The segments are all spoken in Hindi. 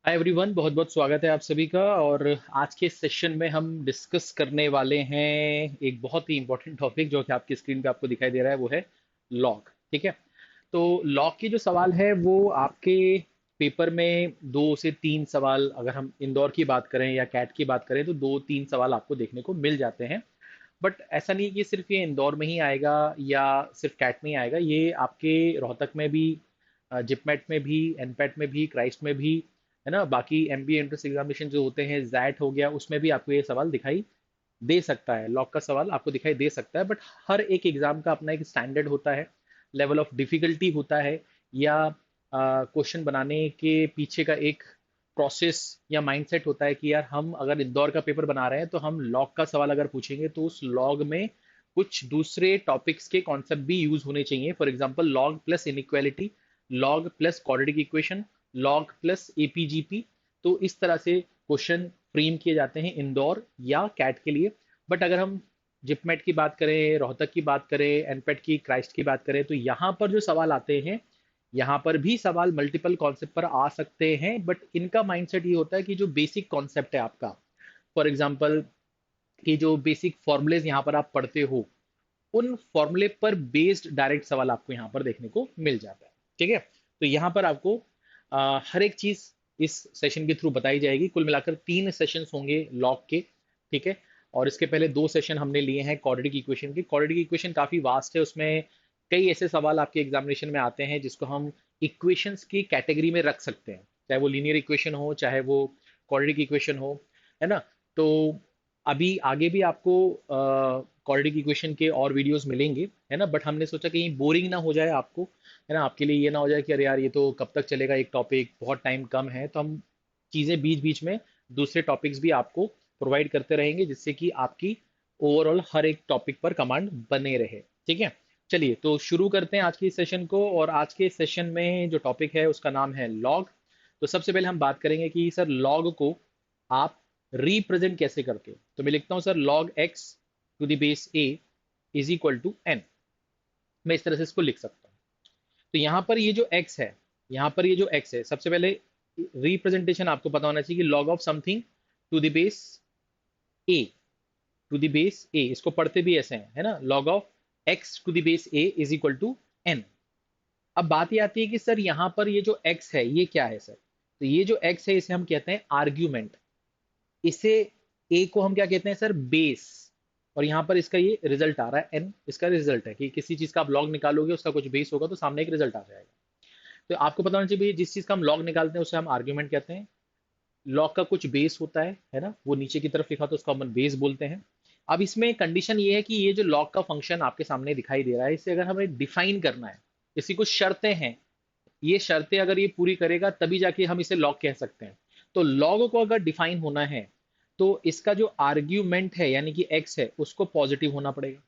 हाय एवरीवन, बहुत बहुत स्वागत है आप सभी का। और आज के सेशन में हम डिस्कस करने वाले हैं एक बहुत ही इंपॉर्टेंट टॉपिक जो कि आपकी स्क्रीन पे आपको दिखाई दे रहा है, वो है लॉग। ठीक है। तो लॉग की जो सवाल है वो आपके पेपर में 2 से 3 सवाल, अगर हम इंदौर की बात करें या कैट की बात करें तो 2-3 सवाल आपको देखने को मिल जाते हैं। बट ऐसा नहीं कि सिर्फ ये इंदौर में ही आएगा या सिर्फ कैट में ही आएगा, ये आपके रोहतक में भी, जिपमेट में भी, एनपेट में भी, क्राइस्ट में भी, है ना। बाकी एमबीए एंट्रेंस एग्जामिनेशन जो होते हैं, जैट हो गया, उसमें भी आपको ये सवाल दिखाई दे सकता है। लॉग का सवाल आपको दिखाई दे सकता है। बट हर एक एग्जाम का अपना एक स्टैंडर्ड होता है, लेवल ऑफ डिफिकल्टी होता है, या क्वेश्चन बनाने के पीछे का एक प्रोसेस या माइंडसेट होता है कि यार हम अगर इंदौर का पेपर बना रहे हैं तो हम लॉग का सवाल अगर पूछेंगे तो उस लॉग में कुछ दूसरे टॉपिक्स के कॉन्सेप्ट भी यूज होने चाहिए। For example log plus inequality, log plus quadratic equation, log plus AP GP. तो इस तरह से क्वेश्चन फ्रेम किए जाते हैं इंदौर या कैट के लिए। बट अगर हम जिपमेट की बात करें, रोहतक की बात करें, एनपेट की, क्राइस्ट की बात करें, तो यहाँ पर जो सवाल आते हैं, यहाँ पर भी सवाल मल्टीपल कॉन्सेप्ट पर आ सकते हैं। बट इनका माइंडसेट ये होता है कि जो बेसिक कॉन्सेप्ट है आपका, फॉर एग्जांपल कि जो बेसिक फॉर्मूलेज यहाँ पर आप पढ़ते हो, उन फॉर्मूले पर बेस्ड डायरेक्ट सवाल आपको यहाँ पर देखने को मिल जाता है। ठीक है। तो यहाँ पर आपको हर एक चीज इस सेशन के थ्रू बताई जाएगी। कुल मिलाकर 3 सेशंस होंगे लॉग के। ठीक है। और इसके पहले 2 सेशन हमने लिए हैं क्वाड्रेटिक इक्वेशन के। क्वाड्रेटिक इक्वेशन काफी वास्ट है, उसमें कई ऐसे सवाल आपके एग्जामिनेशन में आते हैं जिसको हम इक्वेशंस की कैटेगरी में रख सकते हैं, चाहे वो लीनियर इक्वेशन हो, चाहे वो क्वाड्रेटिक इक्वेशन हो, है ना। तो अभी आगे भी आपको क्वाड्रेटिक इक्वेशन के और वीडियोस मिलेंगे, है ना। बट हमने सोचा कहीं बोरिंग ना हो जाए आपको, है ना, आपके लिए ये ना हो जाए कि अरे यार ये तो कब तक चलेगा एक टॉपिक, बहुत टाइम कम है। तो हम चीज़ें बीच बीच में दूसरे टॉपिक्स भी आपको प्रोवाइड करते रहेंगे जिससे कि आपकी ओवरऑल हर एक टॉपिक पर कमांड बने रहे। ठीक है। चलिए तो शुरू करते हैं आज के सेशन को। और आज के सेशन में जो टॉपिक है उसका नाम है लॉग। तो सबसे पहले हम बात करेंगे कि सर लॉग को आप रिप्रेजेंट कैसे करते हो। तो मैं लिखता हूं sir log x to the base a is equal to n. मैं इस तरह से इसको लिख सकता हूँ। तो यहाँ पर ये जो x है, यहाँ पर ये जो x है, सबसे पहले रिप्रेजेंटेशन आपको पता होना चाहिए कि log of something to the base a, to the base a, इसको पढ़ते भी ऐसे हैं, है ना, log of x to the base a is equal to n। अब बात ये आती है कि सर यहाँ पर ये जो x है ये क्या है सर। तो ये जो x है इसे हम कहते हैं आर्ग्यूमेंट। इसे a को हम क्या कहते हैं सर, बेस। और यहाँ पर इसका ये रिजल्ट आ रहा है n, इसका रिजल्ट है कि किसी चीज का आप लॉग निकालोगे उसका कुछ बेस होगा तो सामने एक रिजल्ट आ जाएगा। तो आपको पता होना चाहिए भई जिस चीज का हम लॉग निकालते हैं उसे हम आर्ग्यूमेंट कहते हैं। लॉग का कुछ बेस होता है ना, वो नीचे की तरफ लिखा तो उसको हम बेस बोलते हैं। अब इसमें कंडीशन ये है कि ये जो लॉग का फंक्शन आपके सामने दिखाई दे रहा है, इसे अगर हमें डिफाइन करना है, इसकी कुछ शर्तें हैं, ये शर्तें अगर ये पूरी करेगा तभी जाके हम इसे लॉग कह सकते हैं। तो लॉग को अगर डिफाइन होना है तो इसका जो आर्ग्यूमेंट है यानी कि एक्स है उसको पॉजिटिव होना पड़ेगा।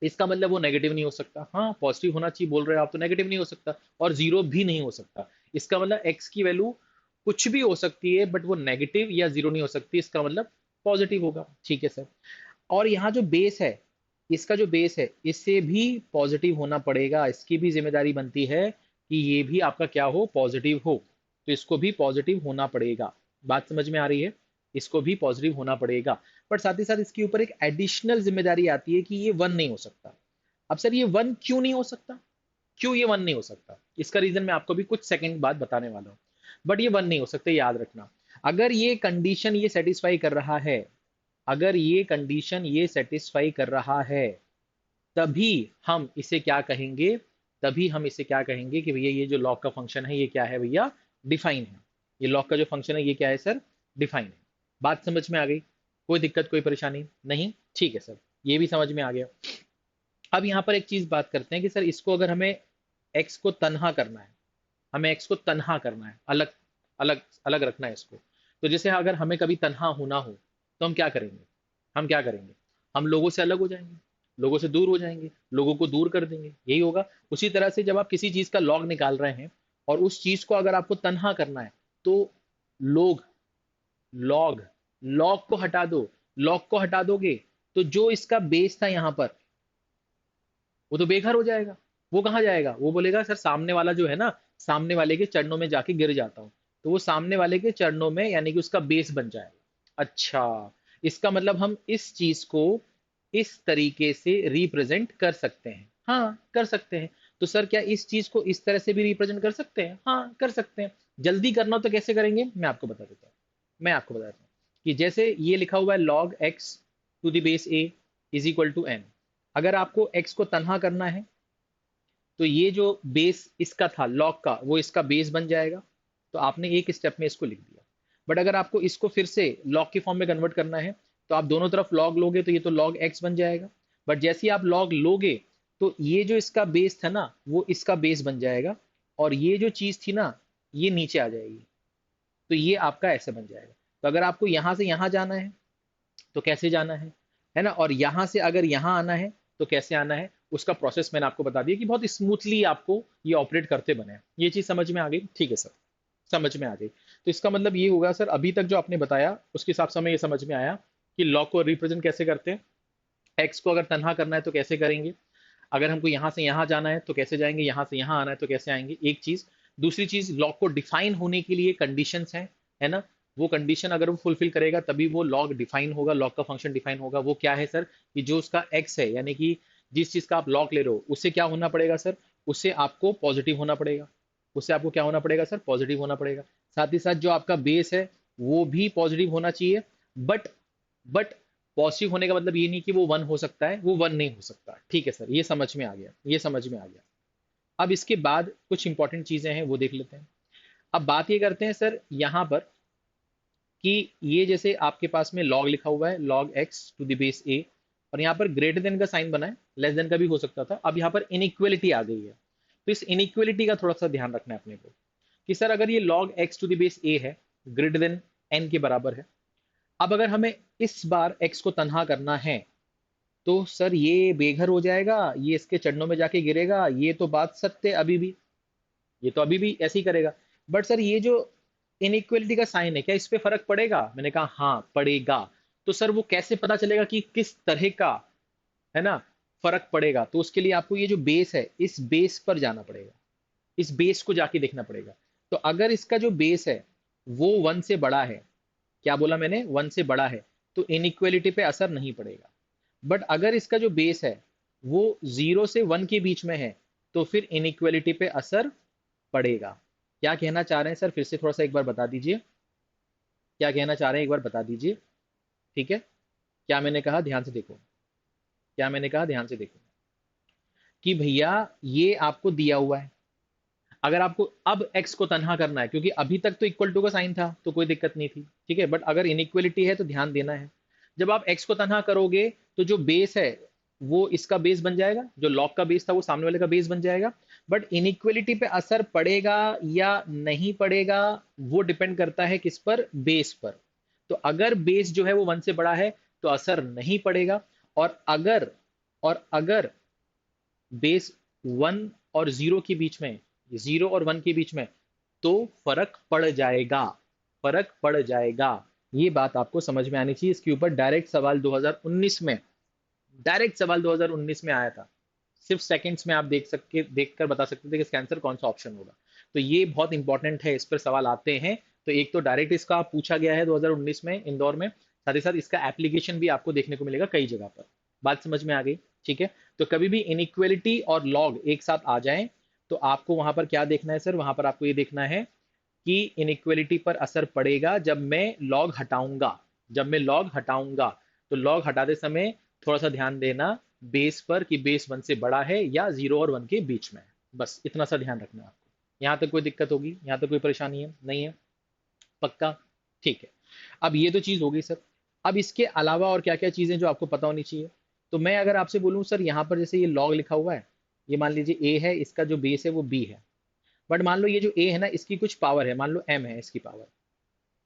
इसका मतलब वो नेगेटिव नहीं हो सकता। हाँ, पॉजिटिव होना चाहिए बोल रहे हो आप, तो नेगेटिव नहीं हो सकता और जीरो भी नहीं हो सकता। इसका मतलब एक्स की वैल्यू कुछ भी हो सकती है बट वो नेगेटिव या जीरो नहीं हो सकती, इसका मतलब पॉजिटिव होगा। ठीक है सर। और यहाँ जो बेस है, इसका जो बेस है इससे भी पॉजिटिव होना पड़ेगा। इसकी भी जिम्मेदारी बनती है कि ये भी आपका क्या हो, पॉजिटिव हो। तो इसको भी पॉजिटिव होना पड़ेगा। बात समझ में आ रही है, इसको भी पॉजिटिव होना पड़ेगा। बट साथ ही साथ इसके ऊपर एक एडिशनल जिम्मेदारी आती है कि ये वन नहीं हो सकता। अब सर ये वन क्यों नहीं हो सकता, क्यों ये वन नहीं हो सकता, इसका रीजन मैं आपको भी कुछ सेकंड बाद बताने वाला हूँ। बट ये वन नहीं हो सकते, याद रखना। अगर ये कंडीशन ये सेटिस्फाई कर रहा है, अगर ये कंडीशन ये सेटिस्फाई कर रहा है, तभी हम इसे क्या कहेंगे, तभी हम इसे क्या कहेंगे कि भैया ये जो लॉग का फंक्शन है ये क्या है भैया, डिफाइन है। ये लॉग का जो फंक्शन है ये क्या है सर, डिफाइन है। बात समझ में आ गई, कोई दिक्कत कोई परेशानी नहीं। ठीक है सर, ये भी समझ में आ गया। अब यहाँ पर एक चीज बात करते हैं कि सर इसको अगर हमें एक्स को तनहा करना है, हमें एक्स को तनहा करना है, अलग अलग अलग रखना है इसको। तो जैसे अगर हमें कभी तनहा होना हो तो हम क्या करेंगे, हम क्या करेंगे, हम लोगों से अलग हो जाएंगे, लोगों से दूर हो जाएंगे, लोगों को दूर कर देंगे, यही होगा। उसी तरह से जब आप किसी चीज का लॉग निकाल रहे हैं और उस चीज को अगर आपको तनहा करना है तो लोग, लॉग, लॉग को हटा दो। लॉग को हटा दोगे तो जो इसका बेस था यहां पर वो तो बेघर हो जाएगा। वो कहाँ जाएगा, वो बोलेगा सर सामने वाला जो है ना, सामने वाले के चरणों में जाके गिर जाता हूँ। तो वो सामने वाले के चरणों में यानी कि उसका बेस बन जाएगा। अच्छा, इसका मतलब हम इस चीज को इस तरीके से रिप्रेजेंट कर सकते हैं। हाँ, कर सकते हैं। तो सर क्या इस चीज को इस तरह से भी रिप्रेजेंट कर सकते हैं? हाँ, कर सकते हैं। जल्दी करना हो तो कैसे करेंगे, मैं आपको बता देता हूँ। मैं आपको बता देता हूँ कि जैसे ये लिखा हुआ है log x to the base a is equal to n। अगर आपको x को तनहा करना है तो ये जो बेस इसका था लॉग का, वो इसका बेस बन जाएगा। तो आपने एक स्टेप में इसको लिख दिया। बट अगर आपको इसको फिर से लॉग के फॉर्म में कन्वर्ट करना है तो आप दोनों तरफ लॉग लोगे तो ये तो लॉग एक्स बन जाएगा। बट जैसे ही आप लॉग लोगे तो ये जो इसका बेस था ना वो इसका बेस बन जाएगा, और ये जो चीज थी ना ये नीचे आ जाएगी। तो ये आपका ऐसे बन जाएगा। तो अगर आपको यहां से यहां जाना है तो कैसे जाना है ना, और यहां से अगर यहां आना है तो कैसे आना है, उसका प्रोसेस मैंने आपको बता दिया कि बहुत स्मूथली आपको ये ऑपरेट करते बने। ये चीज समझ में आ गई? ठीक है सर, समझ में आ गई। तो इसका मतलब ये होगा सर, अभी तक जो आपने बताया उसके हिसाब से हमें ये समझ में आया कि लॉग को रिप्रेजेंट कैसे करते हैं। एक्स को अगर तनहा करना है तो कैसे करेंगे, अगर हमको यहाँ से यहाँ जाना है तो कैसे जाएंगे, यहाँ से यहाँ आना है तो कैसे आएंगे, एक चीज। दूसरी चीज, लॉग को डिफाइन होने के लिए कंडीशंस हैं, है ना। वो कंडीशन अगर वो फुलफिल करेगा तभी वो लॉग डिफाइन होगा, लॉग का फंक्शन डिफाइन होगा। वो क्या है सर, कि जो उसका एक्स है यानी कि जिस चीज का आप लॉग ले रहे हो उससे क्या होना पड़ेगा सर, उससे आपको पॉजिटिव होना पड़ेगा। उससे आपको क्या होना पड़ेगा सर, पॉजिटिव होना पड़ेगा। साथ ही साथ जो आपका बेस है वो भी पॉजिटिव होना चाहिए। बट पॉजिटिव होने का मतलब ये नहीं कि वो वन हो सकता है, वो वन नहीं हो सकता। ठीक है सर, ये समझ में आ गया, ये समझ में आ गया। अब इसके बाद कुछ इंपॉर्टेंट चीजें हैं वो देख लेते हैं। अब बात ये करते हैं सर यहाँ पर कि ये जैसे आपके पास में लॉग लिखा हुआ है log x to the base a, और यहाँ पर ग्रेटर देन का साइन बना है, लेस देन का भी हो सकता था। अब यहाँ पर इनइक्वलिटी आ गई है, तो इस इनइक्वलिटी का थोड़ा सा ध्यान रखना है अपने को कि सर अगर ये log x to the base a है, ग्रेटर देन n के बराबर है। अब अगर हमें इस बार x को तनहा करना है तो सर ये बेघर हो जाएगा, ये इसके चरणों में जाके गिरेगा। ये तो बात सत्य है अभी भी, ये तो अभी भी ऐसे ही करेगा। बट सर ये जो इनइक्वलिटी का साइन है, क्या इस पे फर्क पड़ेगा? मैंने कहा हाँ पड़ेगा। तो सर वो कैसे पता चलेगा कि किस तरह का, है ना, फर्क पड़ेगा? तो उसके लिए आपको ये जो बेस है इस बेस पर जाना पड़ेगा, इस बेस को जाके देखना पड़ेगा। तो अगर इसका जो बेस है वो वन से बड़ा है, क्या बोला मैंने, वन से बड़ा है, तो इनइक्वलिटी पे असर नहीं पड़ेगा। बट अगर इसका जो बेस है वो 0 से 1 के बीच में है तो फिर इनइक्वलिटी पे असर पड़ेगा। क्या कहना चाह रहे हैं सर, फिर से थोड़ा सा एक बार बता दीजिए, क्या कहना चाह रहे हैं एक बार बता दीजिए। ठीक है, क्या मैंने कहा ध्यान से देखो, क्या मैंने कहा ध्यान से देखो कि भैया ये आपको दिया हुआ है। अगर आपको अब x को तनहा करना है, क्योंकि अभी तक तो इक्वल टू का साइन था तो कोई दिक्कत नहीं थी, ठीक है। बट अगर इनइक्वलिटी है तो ध्यान देना है, जब आप x को तनहा करोगे तो जो बेस है वो इसका बेस बन जाएगा, जो लॉग का बेस था वो सामने वाले का बेस बन जाएगा। बट इनइक्वलिटी पे असर पड़ेगा या नहीं पड़ेगा वो डिपेंड करता है किस पर, बेस पर। तो अगर बेस जो है वो 1 से बड़ा है तो असर नहीं पड़ेगा, और अगर बेस 1 और 0 के बीच में, 0 और 1 के बीच में, तो फर्क पड़ जाएगा, फर्क पड़ जाएगा। ये बात आपको समझ में आनी चाहिए। इसके ऊपर डायरेक्ट सवाल 2019 में, डायरेक्ट सवाल 2019 में आया था। सिर्फ सेकंड्स में आप देख कर बता सकते थे कि इसका आंसर कौन सा ऑप्शन होगा। तो ये बहुत इंपॉर्टेंट है, इस पर सवाल आते हैं। तो एक तो डायरेक्ट इसका पूछा गया है 2019 में इंदौर में, साथ ही साथ इसका एप्लीकेशन भी आपको देखने को मिलेगा कई जगह पर। बात समझ में आ गई? ठीक है। तो कभी भी इनइक्वलिटी और लॉग एक साथ आ जाएं तो आपको वहां पर क्या देखना है सर, वहां पर आपको ये देखना है कि इनइक्वलिटी पर असर पड़ेगा जब मैं लॉग हटाऊंगा, जब मैं लॉग हटाऊंगा। तो लॉग हटाते समय थोड़ा सा ध्यान देना बेस पर कि बेस 1 से बड़ा है या 0 और 1 के बीच में है। बस इतना सा ध्यान रखना है आपको। यहाँ तक कोई दिक्कत होगी, यहाँ तक कोई परेशानी है नहीं है? पक्का? ठीक है। अब ये तो चीज हो गई सर। अब इसके अलावा और क्या क्या चीजें जो आपको पता होनी चाहिए? तो मैं अगर आपसे बोलूं सर, यहाँ पर जैसे ये लॉग लिखा हुआ है, ये मान लीजिए ए है, इसका जो बेस है वो बी है। बट मान लो ये जो ए है ना इसकी कुछ पावर है, मान लो एम है इसकी पावर।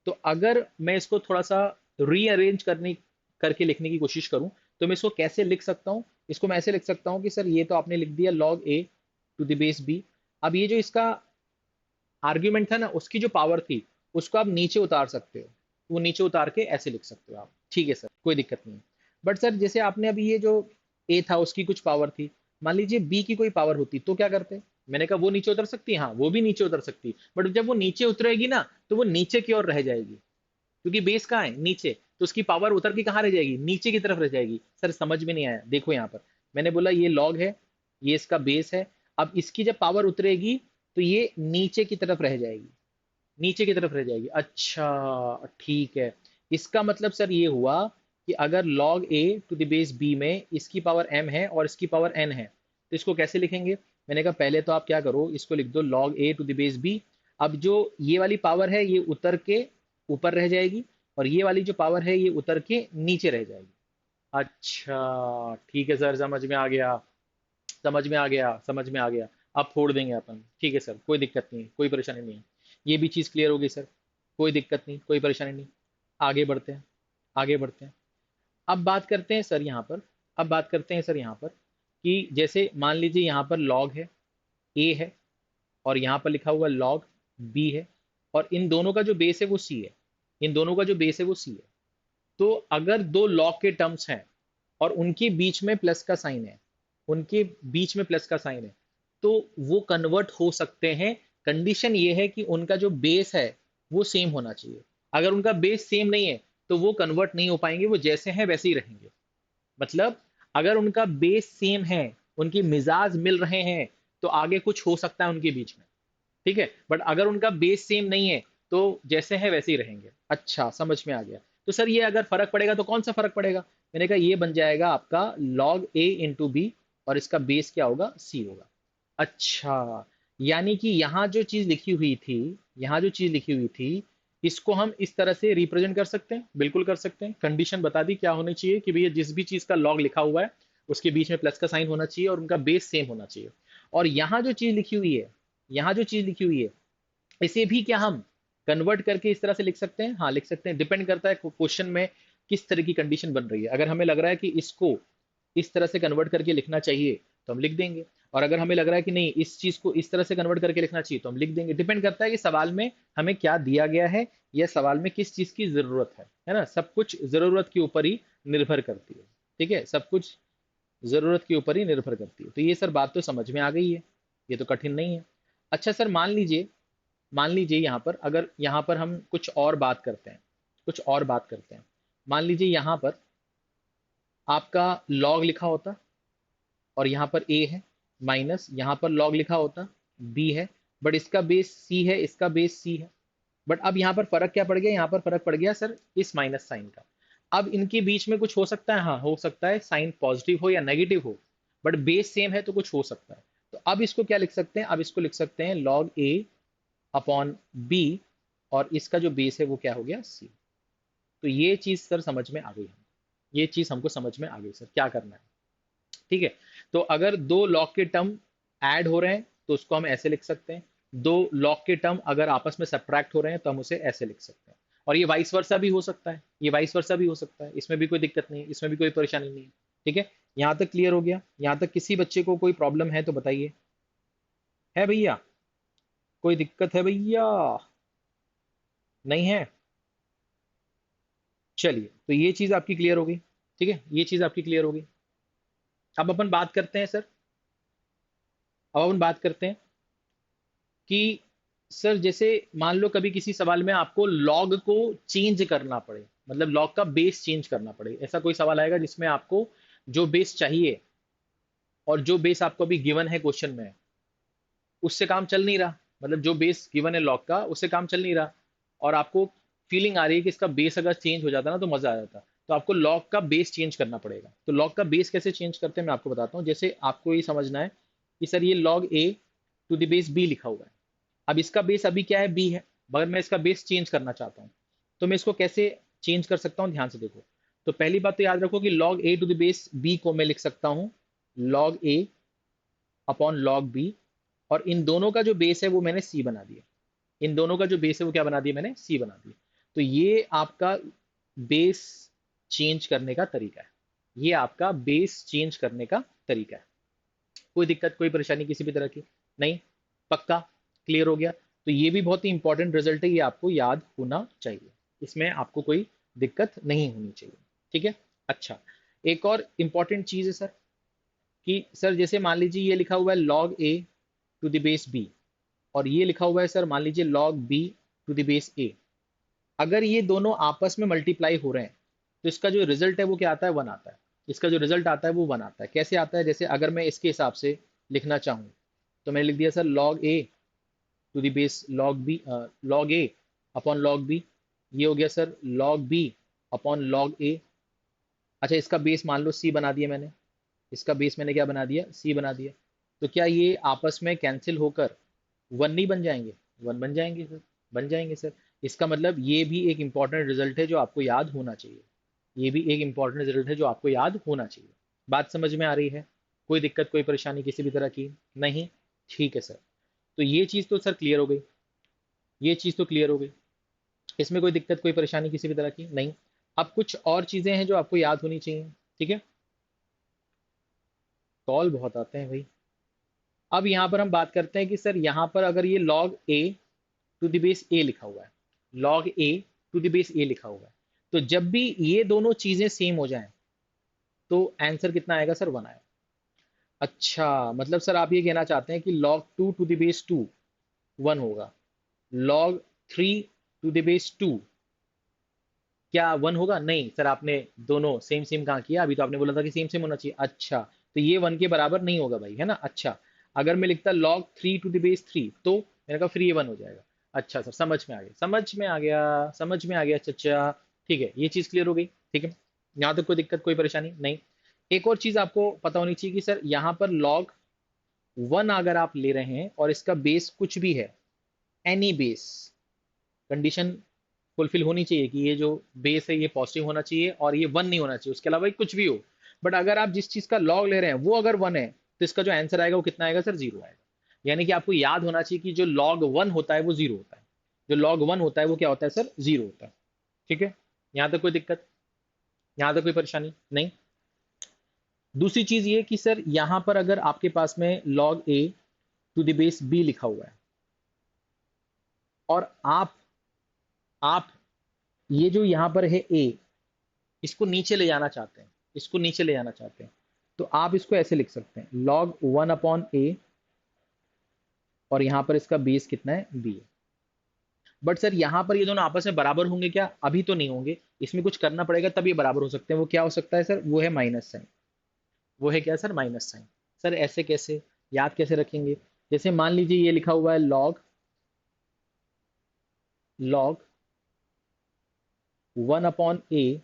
तो अगर मैं इसको थोड़ा सा रीअरेंज करने करके लिखने की कोशिश करूं तो मैं इसको कैसे लिख सकता हूं? इसको मैं ऐसे लिख सकता हूं कि सर ये तो आपने लिख दिया log a to the base b। अब ये जो इसका आर्ग्यूमेंट था ना उसकी जो पावर थी उसको आप नीचे उतार सकते हो, वो नीचे उतार के ऐसे लिख सकते हो आप। ठीक है सर, कोई दिक्कत नहीं। बट सर जैसे आपने अभी ये जो a था उसकी कुछ पावर थी, मान लीजिए b की कोई पावर होती तो क्या करते? मैंने कहा वो नीचे उतर सकती है, हाँ वो भी नीचे उतर सकती है, बट जब वो नीचे उतरेगी ना तो वो नीचे की ओर रह जाएगी, क्योंकि बेस कहाँ है, नीचे, तो उसकी पावर उतर के कहाँ रह जाएगी, नीचे की तरफ रह जाएगी। सर समझ में नहीं आया, देखो यहाँ पर मैंने बोला ये लॉग है, ये इसका बेस है, अब इसकी जब पावर उतरेगी तो ये नीचे की तरफ रह जाएगी, नीचे की तरफ रह जाएगी। अच्छा ठीक है, इसका मतलब सर ये हुआ कि अगर log a to the base b में इसकी पावर m है और इसकी पावर n है, तो इसको कैसे लिखेंगे? मैंने कहा पहले तो आप क्या करो, इसको लिख दो log a to the base b। अब जो ये वाली पावर है ये उतर के ऊपर रह जाएगी, और ये वाली जो पावर है ये उतर के नीचे रह जाएगी। अच्छा ठीक है सर, समझ में आ गया, समझ में आ गया, समझ में आ गया। अब फोड़ देंगे अपन, ठीक है सर, कोई दिक्कत नहीं है, कोई परेशानी नहीं है। ये भी चीज़ क्लियर होगी सर, कोई दिक्कत नहीं, कोई परेशानी नहीं। आगे बढ़ते हैं, आगे बढ़ते हैं। अब बात करते हैं सर यहाँ पर, अब बात करते हैं सर यहाँ पर कि जैसे मान लीजिए यहाँ पर लॉग है, ए है, और यहाँ पर लिखा हुआ लॉग बी है, और इन दोनों का जो बेस है वो सी है, इन दोनों का जो बेस है वो सी है। तो अगर दो लॉग के टर्म्स हैं और उनके बीच में प्लस का साइन है, उनके बीच में प्लस का साइन है, तो वो कन्वर्ट हो सकते हैं। कंडीशन ये है कि उनका जो बेस है वो सेम होना चाहिए। अगर उनका बेस सेम नहीं है तो वो कन्वर्ट नहीं हो पाएंगे, वो जैसे हैं वैसे ही रहेंगे। मतलब अगर उनका बेस सेम है, उनकी मिजाज मिल रहे हैं, तो आगे कुछ हो सकता है उनके बीच में, ठीक है, बट अगर उनका बेस सेम नहीं है तो जैसे है वैसे ही रहेंगे। अच्छा समझ में आ गया। तो सर ये अगर फर्क पड़ेगा तो कौन सा फर्क पड़ेगा? मैंने कहा ये बन जाएगा आपका log a इंटू बी, और इसका बेस क्या होगा, c होगा। अच्छा, यानी कि यहाँ जो चीज लिखी हुई थी, यहाँ जो चीज लिखी हुई थी, इसको हम इस तरह से रिप्रेजेंट कर सकते हैं, बिल्कुल कर सकते हैं। कंडीशन बता दी क्या होनी चाहिए कि भैया जिस भी चीज का log लिखा हुआ है उसके बीच में प्लस का साइन होना चाहिए और उनका बेस सेम होना चाहिए। और यहाँ जो चीज लिखी हुई है, यहाँ जो चीज लिखी हुई है, इसे भी क्या हम कन्वर्ट करके इस तरह से लिख सकते हैं? हाँ लिख सकते हैं, डिपेंड करता है क्वेश्चन में किस तरह की कंडीशन बन रही है। अगर हमें लग रहा है कि इसको इस तरह से कन्वर्ट करके लिखना चाहिए तो हम लिख देंगे, और अगर हमें लग रहा है कि नहीं इस चीज को इस तरह से कन्वर्ट करके लिखना चाहिए तो हम लिख देंगे। डिपेंड करता है कि सवाल में हमें क्या दिया गया है, या सवाल में किस चीज की जरूरत है ना। सब कुछ जरूरत के ऊपर ही निर्भर करती है, ठीक है, सब कुछ जरूरत के ऊपर ही निर्भर करती है। तो ये सर बात तो समझ में आ गई है, ये तो कठिन नहीं है। अच्छा सर मान लीजिए, मान लीजिए यहाँ पर, अगर यहाँ पर हम कुछ और बात करते हैं, कुछ और बात करते हैं। मान लीजिए यहाँ पर आपका log लिखा होता, और यहाँ पर a है, माइनस यहाँ पर log लिखा होता b है, बट इसका बेस c है, इसका बेस c है। बट अब यहाँ पर फर्क क्या पड़ गया, यहाँ पर फर्क पड़ गया सर इस माइनस साइन का। अब इनके बीच में कुछ हो सकता है, हाँ हो सकता है, साइन पॉजिटिव हो या नेगेटिव हो, बट बेस सेम है तो कुछ हो सकता है। तो अब इसको क्या लिख सकते हैं, अब इसको लिख सकते हैं log a अपॉन b, और इसका जो बेस है वो क्या हो गया, c। तो ये चीज सर समझ में आ गई, हम ये चीज हमको समझ में आ गई सर, क्या करना है, ठीक है। तो अगर दो लॉग के टर्म ऐड हो रहे हैं तो उसको हम ऐसे लिख सकते हैं, दो लॉग के टर्म अगर आपस में सब्ट्रैक्ट हो रहे हैं तो हम उसे ऐसे लिख सकते हैं। और ये वाइस वर्सा भी हो सकता है, ये वाइस वर्सा भी हो सकता है, इसमें भी कोई दिक्कत नहीं है, इसमें भी कोई परेशानी नहीं है, ठीक है। यहाँ तक क्लियर हो गया? यहाँ तक किसी बच्चे को कोई प्रॉब्लम है तो बताइए। है भैया, कोई दिक्कत है भैया? नहीं है? चलिए, तो ये चीज आपकी क्लियर हो गई, ठीक है, ये चीज आपकी क्लियर हो गई। अब अपन बात करते हैं सर, अब अपन बात करते हैं कि सर जैसे मान लो कभी किसी सवाल में आपको लॉग को चेंज करना पड़े, मतलब लॉग का बेस चेंज करना पड़े, ऐसा कोई सवाल आएगा जिसमें आपको जो बेस चाहिए और जो बेस आपको अभी गिवन है क्वेश्चन में उससे काम चल नहीं रहा, मतलब जो बेस गिवन है लॉग का उससे काम चल नहीं रहा, और आपको फीलिंग आ रही है कि इसका बेस अगर चेंज हो जाता ना तो मजा आ जाता। तो आपको लॉग का बेस चेंज करना पड़ेगा। तो लॉग का बेस कैसे चेंज करते हैं मैं आपको बताता हूँ। जैसे आपको ये समझना है कि सर ये log a to the base b लिखा हुआ है, अब इसका बेस अभी क्या है, b है, मगर मैं इसका बेस चेंज करना चाहता हूँ। तो मैं इसको कैसे चेंज कर सकता हूँ, ध्यान से देखो। तो पहली बात तो याद रखो कि log a to the base b को मैं लिख सकता हूँ log a upon log b, और इन दोनों का जो बेस है वो मैंने c बना दिया, इन दोनों का जो बेस है वो क्या बना दिया मैंने, c बना दिया। तो ये आपका बेस चेंज करने का तरीका है, ये आपका बेस चेंज करने का तरीका है। कोई दिक्कत, कोई परेशानी किसी भी तरह की नहीं? पक्का क्लियर हो गया? तो ये भी बहुत ही इंपॉर्टेंट रिजल्ट है, ये आपको याद होना चाहिए, इसमें आपको कोई दिक्कत नहीं होनी चाहिए, ठीक है। अच्छा, एक और इंपॉर्टेंट चीज है सर कि सर जैसे मान लीजिए ये लिखा हुआ है log a to the base B, और ये लिखा हुआ है सर मान लीजिए log B to the base A. अगर ये दोनों आपस में मल्टीप्लाई हो रहे हैं तो इसका जो रिजल्ट है वो क्या आता है, वन आता है। इसका जो रिजल्ट आता है वो वन आता है। कैसे आता है, जैसे अगर मैं इसके हिसाब से लिखना चाहूँ तो मैंने लिख दिया sir log A to the base log B, log A upon log B. ये हो गया sir log B upon log A. अच्छा, इसका बेस मान लो सी बना दिया मैंने, इसका बेस मैंने क्या बना दिया, सी बना दिया। तो क्या ये आपस में कैंसिल होकर वन नहीं बन जाएंगे, वन बन जाएंगे सर, बन जाएंगे सर। इसका मतलब ये भी एक इंपॉर्टेंट रिजल्ट है जो आपको याद होना चाहिए। ये भी एक इंपॉर्टेंट रिजल्ट है जो आपको याद होना चाहिए। बात समझ में आ रही है? कोई दिक्कत कोई परेशानी किसी भी तरह की नहीं? ठीक है सर। तो ये चीज़ तो सर क्लियर हो गई, ये चीज़ तो क्लियर हो गई। इसमें कोई दिक्कत कोई परेशानी किसी भी तरह की नहीं। अब कुछ और चीज़ें हैं जो आपको याद होनी चाहिए। ठीक है, कॉल बहुत आते हैं भाई। अब यहाँ पर हम बात करते हैं कि सर यहाँ पर अगर ये log A to the base A लिखा हुआ है, log A to the base A लिखा हुआ है, तो जब भी ये दोनों चीजें सेम हो जाएं तो आंसर कितना आएगा सर, वन आएगा। अच्छा, मतलब सर आप ये कहना चाहते हैं कि log two to the base two one होगा, log three to the base two क्या वन होगा? नहीं सर, आपने दोनों सेम सेम कहाँ किया, अभी तो आपने बोला था कि सेम सेम होना चाहिए। अच्छा, तो ये वन के बराबर नहीं होगा भाई, है ना। अच्छा, अगर मैं लिखता log three to the base three तो मैंने कहा फिर ये वन हो जाएगा। अच्छा सर, समझ में आ गया, समझ में आ गया, समझ में आ गया। अच्छा, ठीक है, ये चीज़ क्लियर हो गई। ठीक है, यहाँ तक कोई दिक्कत कोई परेशानी नहीं। एक और चीज़ आपको पता होनी चाहिए कि सर यहाँ पर log वन अगर आप ले रहे हैं और इसका बेस कुछ भी है, एनी बेस, कंडीशन फुलफिल होनी चाहिए कि ये जो बेस है ये पॉजिटिव होना चाहिए और ये वन नहीं होना चाहिए, उसके अलावा कुछ भी हो। बट अगर आप जिस चीज का लॉग ले रहे हैं वो अगर वन है तो इसका जो आंसर आएगा वो कितना आएगा सर, जीरो आएगा। यानी कि आपको याद होना चाहिए कि जो लॉग वन होता है वो जीरो होता है, जो लॉग वन होता है वो क्या होता है सर, जीरो होता है। ठीक है, यहाँ तक कोई दिक्कत, यहाँ तक कोई परेशानी नहीं। दूसरी चीज ये कि सर यहाँ पर अगर आपके पास में log A to the base b लिखा हुआ है और आप ये जो यहाँ पर है ए, इसको नीचे ले जाना चाहते हैं, इसको नीचे ले जाना चाहते हैं, तो आप इसको ऐसे लिख सकते हैं लॉग वन अपॉन ए, और यहाँ पर इसका बेस कितना है, बी है। बट सर यहाँ पर ये दोनों आपस में बराबर होंगे क्या, अभी तो नहीं होंगे, इसमें कुछ करना पड़ेगा तब ये बराबर हो सकते हैं। वो क्या हो सकता है सर, वो है माइनस साइन। वो है क्या सर, माइनस साइन। सर ऐसे कैसे, याद कैसे रखेंगे? जैसे मान लीजिए ये लिखा हुआ है log, log one upon a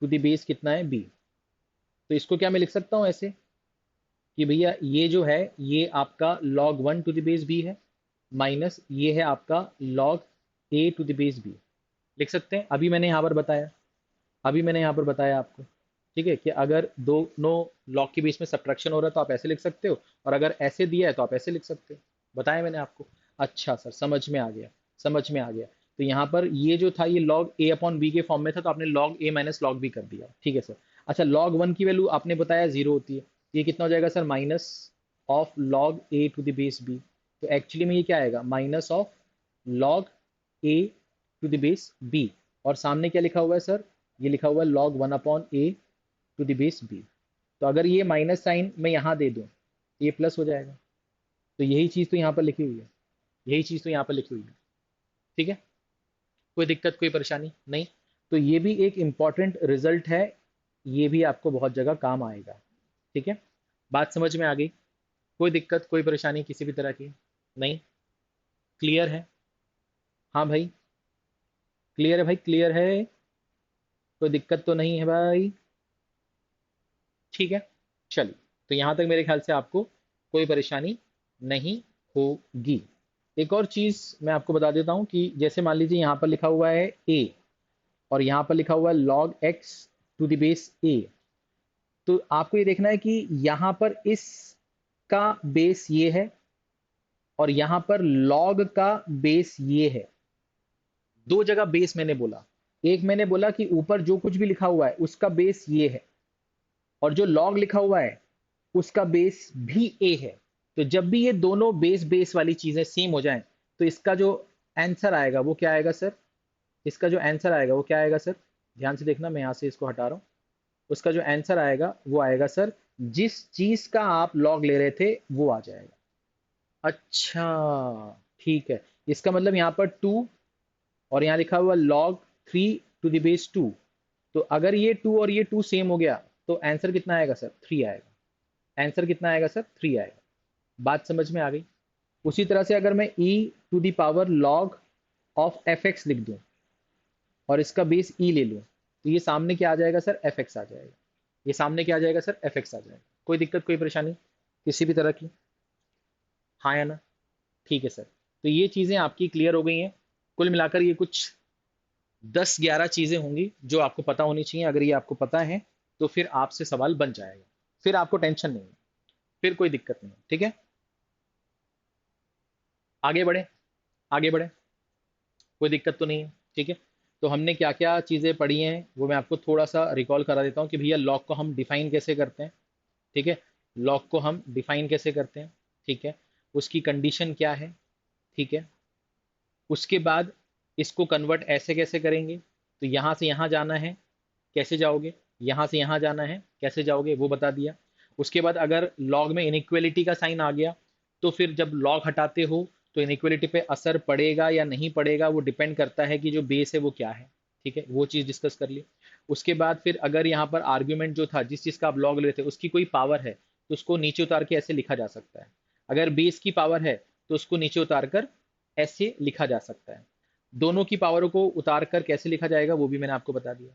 to the base कितना है, बी। तो इसको क्या मैं लिख सकता हूँ ऐसे कि भैया ये जो है ये आपका log one to the base b है, माइनस ये है आपका log a to the base b. लिख सकते हैं, अभी मैंने यहाँ पर बताया, अभी मैंने यहाँ पर बताया आपको। ठीक है, कि अगर दोनों log के बीच में सब्ट्रैक्शन हो रहा है तो आप ऐसे लिख सकते हो, और अगर ऐसे दिया है तो आप ऐसे लिख सकते हो, बताया मैंने आपको। अच्छा सर, समझ में आ गया, समझ में आ गया। तो यहाँ पर ये जो था ये log ए अपॉन बी के फॉर्म में था, तो आपने log ए माइनस log बी कर दिया। ठीक है सर। अच्छा, log वन की वैल्यू आपने बताया जीरो होती है, ये कितना हो जाएगा sir, minus of log a to the base b. तो एक्चुअली में ये क्या आएगा, minus of log a to the base B, और सामने क्या लिखा हुआ है सर, ये लिखा हुआ है log one upon a to the base b. तो अगर ये माइनस साइन मैं यहाँ दे दूँ तो ये प्लस हो जाएगा। तो यही चीज़ तो यहाँ पर लिखी हुई है, यही चीज़ तो यहाँ पर लिखी हुई है। ठीक है, कोई दिक्कत कोई परेशानी नहीं। तो ये भी एक इम्पॉर्टेंट रिजल्ट है, ये भी आपको बहुत जगह काम आएगा। ठीक है, बात समझ में आ गई? कोई दिक्कत कोई परेशानी किसी भी तरह की नहीं? क्लियर है? हाँ भाई, क्लियर है भाई, क्लियर है, कोई दिक्कत तो नहीं है भाई? ठीक है, चलिए। तो यहाँ तक मेरे ख्याल से आपको कोई परेशानी नहीं होगी। एक और चीज़ मैं आपको बता देता हूँ कि जैसे मान लीजिए यहाँ पर लिखा हुआ है a और यहाँ पर लिखा हुआ है log x to the base a, तो आपको ये देखना है कि यहाँ पर इसका बेस ये है और यहाँ पर log का बेस ये है। दो जगह बेस मैंने बोला, एक मैंने बोला कि ऊपर जो कुछ भी लिखा हुआ है उसका बेस ये है, और जो log लिखा हुआ है उसका बेस भी a है। तो जब भी ये दोनों बेस बेस वाली चीजें सेम हो जाएं तो इसका जो आंसर आएगा वो क्या आएगा सर, इसका जो आंसर आएगा वो क्या आएगा सर, ध्यान से देखना, मैं यहाँ से इसको हटा रहा हूँ। उसका जो आंसर आएगा वो आएगा सर, जिस चीज का आप लॉग ले रहे थे वो आ जाएगा। अच्छा, ठीक है। इसका मतलब यहाँ पर 2 और यहाँ लिखा हुआ log 3 to the base 2। तो अगर ये 2 और ये 2 सेम हो गया तो आंसर कितना आएगा सर? 3 आएगा। आंसर कितना आएगा सर? 3 आएगा। बात समझ में आ गई? उसी तरह से अगर मैं e⁻log ऑफ fx लिख दूं और इसका बेस e ले लूं, तो ये सामने क्या आ जाएगा सर? fx आ जाएगा। ये सामने क्या आ जाएगा सर? fx आ जाएगा। कोई दिक्कत, कोई परेशानी किसी भी तरह की? हाँ या ना? ठीक है सर। तो ये चीज़ें आपकी क्लियर हो गई हैं। कुल मिलाकर ये कुछ 10-11 चीज़ें होंगी जो आपको पता होनी चाहिए। अगर ये आपको पता है तो फिर आपसे सवाल बन जाएगा, फिर आपको टेंशन नहीं है, फिर कोई दिक्कत नहीं है। ठीक है, आगे बढ़े, आगे बढ़े, कोई दिक्कत तो नहीं है। ठीक है, तो हमने क्या क्या चीज़ें पढ़ी हैं वो मैं आपको थोड़ा सा रिकॉल करा देता हूँ कि भैया लॉग को हम डिफाइन कैसे करते हैं। ठीक है, लॉग को हम डिफाइन कैसे करते हैं। ठीक है, उसकी कंडीशन क्या है। ठीक है, उसके बाद इसको कन्वर्ट ऐसे कैसे करेंगे, तो यहाँ से यहाँ जाना है, कैसे जाओगे? यहाँ से यहाँ जाना है, कैसे जाओगे? वो बता दिया। उसके बाद अगर लॉग में इनइक्वलिटी का साइन आ गया तो फिर जब लॉग हटाते हो तो इनइक्वलिटी पे असर पड़ेगा या नहीं पड़ेगा, वो डिपेंड करता है कि जो बेस है वो क्या है। ठीक है, वो चीज़ डिस्कस कर ली। उसके बाद फिर अगर यहाँ पर आर्ग्यूमेंट जो था, जिस चीज़ का आप लॉग ले रहे थे, उसकी कोई पावर है तो उसको नीचे उतार के ऐसे लिखा जा सकता है। अगर बेस की पावर है तो उसको नीचे उतार कर ऐसे लिखा जा सकता है। दोनों की पावरों को उतार कर कैसे लिखा जाएगा वो भी मैंने आपको बता दिया।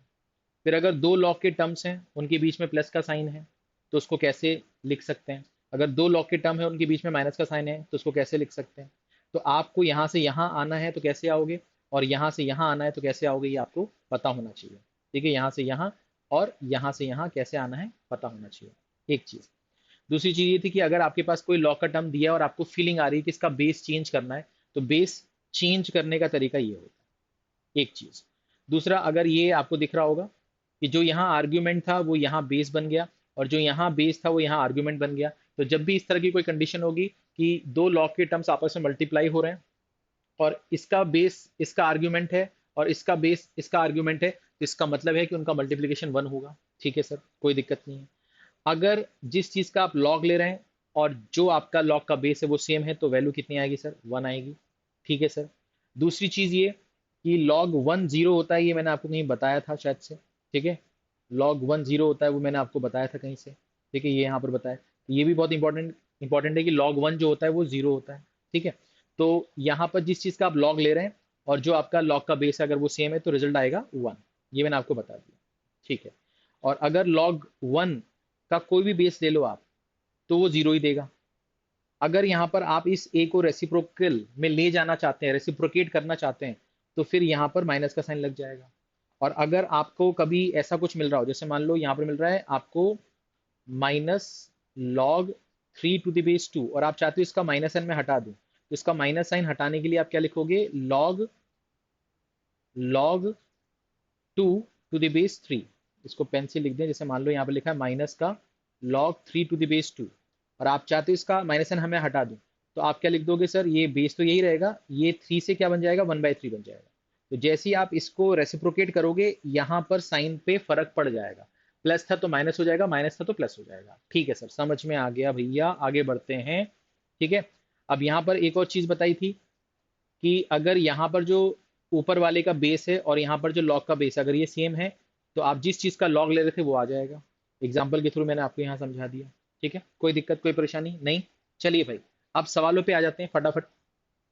फिर अगर दो लॉग के टर्म्स हैं, उनके बीच में प्लस का साइन है, तो उसको कैसे लिख सकते हैं? अगर दो लॉग के टर्म है, उनके बीच में माइनस का साइन है, तो उसको कैसे लिख सकते हैं? तो आपको यहाँ से यहाँ आना है तो कैसे आओगे, और यहाँ से यहाँ आना है तो कैसे आओगे, ये आपको पता होना चाहिए। ठीक है, यहाँ से यहाँ और यहाँ से यहाँ कैसे आना है पता होना चाहिए, एक चीज़। दूसरी चीज़ ये थी कि अगर आपके पास कोई लॉ का टर्म दिया है और आपको फीलिंग आ रही है कि इसका बेस चेंज करना है, तो बेस चेंज करने का तरीका ये होता है, एक चीज़। दूसरा, अगर ये आपको दिख रहा होगा कि जो यहाँ आर्ग्यूमेंट था वो यहाँ बेस बन गया, और जो यहाँ बेस था वो यहाँ आर्ग्यूमेंट बन गया, तो जब भी इस तरह की कोई कंडीशन होगी कि दो लॉग के टर्म्स आपस में मल्टीप्लाई हो रहे हैं और इसका बेस इसका आर्ग्यूमेंट है और इसका बेस इसका आर्ग्यूमेंट है, तो इसका मतलब है कि उनका मल्टीप्लिकेशन 1 होगा। ठीक है सर, कोई दिक्कत नहीं है। अगर जिस चीज़ का आप लॉग ले रहे हैं और जो आपका लॉग का बेस है वो सेम है, तो वैल्यू कितनी आएगी सर? 1 आएगी। ठीक है सर। दूसरी चीज़ ये कि लॉग 1 0 होता है, ये मैंने आपको कहीं बताया था शायद से। ठीक है, लॉग 1 0 होता है, वो मैंने आपको बताया था कहीं से। ठीक है, ये यहाँ पर बताया। तो ये भी बहुत इंपॉर्टेंट इंपॉर्टेंट है कि लॉग 1 जो होता है वो 0 होता है। ठीक है, तो यहाँ पर जिस चीज़ का आप लॉग ले रहे हैं और जो आपका लॉग का बेस है अगर वो सेम है तो रिजल्ट आएगा 1। ये मैंने आपको बता दिया। ठीक है, और अगर लॉग 1 का कोई भी बेस ले लो आप, तो वो 0 ही देगा। अगर यहाँ पर आप इस ए को रेसिप्रोकल में ले जाना चाहते हैं, रेसिप्रोकेट करना चाहते हैं, तो फिर यहाँ पर माइनस का साइन लग जाएगा। और अगर आपको कभी ऐसा कुछ मिल रहा हो, जैसे मान लो यहाँ पर मिल रहा है आपको -log 3 to the base 2 और आप चाहते हो इसका माइनस साइन में हटा दूं, तो इसका माइनस साइन हटाने के लिए आप क्या लिखोगे? log 2 to the base 3। इसको पेन से लिख दें, जैसे मान लो यहाँ पर लिखा है माइनस का log 3 to the base 2, और आप चाहते हो इसका माइनस साइन हमें हटा दूं, तो आप क्या लिख दोगे सर? ये बेस तो यही रहेगा, ये 3 से क्या बन जाएगा? 1/3 बन जाएगा। तो जैसे ही आप इसको रेसिप्रोकेट करोगे यहाँ पर साइन पे फर्क पड़ जाएगा। प्लस था तो माइनस हो जाएगा, माइनस था तो प्लस हो जाएगा। ठीक है सर, समझ में आ गया भैया, आगे बढ़ते हैं। ठीक है, अब यहाँ पर एक और चीज बताई थी कि अगर यहाँ पर जो ऊपर वाले का बेस है और यहाँ पर जो लॉग का बेस है अगर ये सेम है, तो आप जिस चीज़ का लॉग ले रहे थे वो आ जाएगा। एग्जाम्पल के थ्रू मैंने आपको यहाँ समझा दिया। ठीक है, कोई दिक्कत, कोई परेशानी नहीं? चलिए भाई, अब सवालों पे आ जाते हैं फटाफट।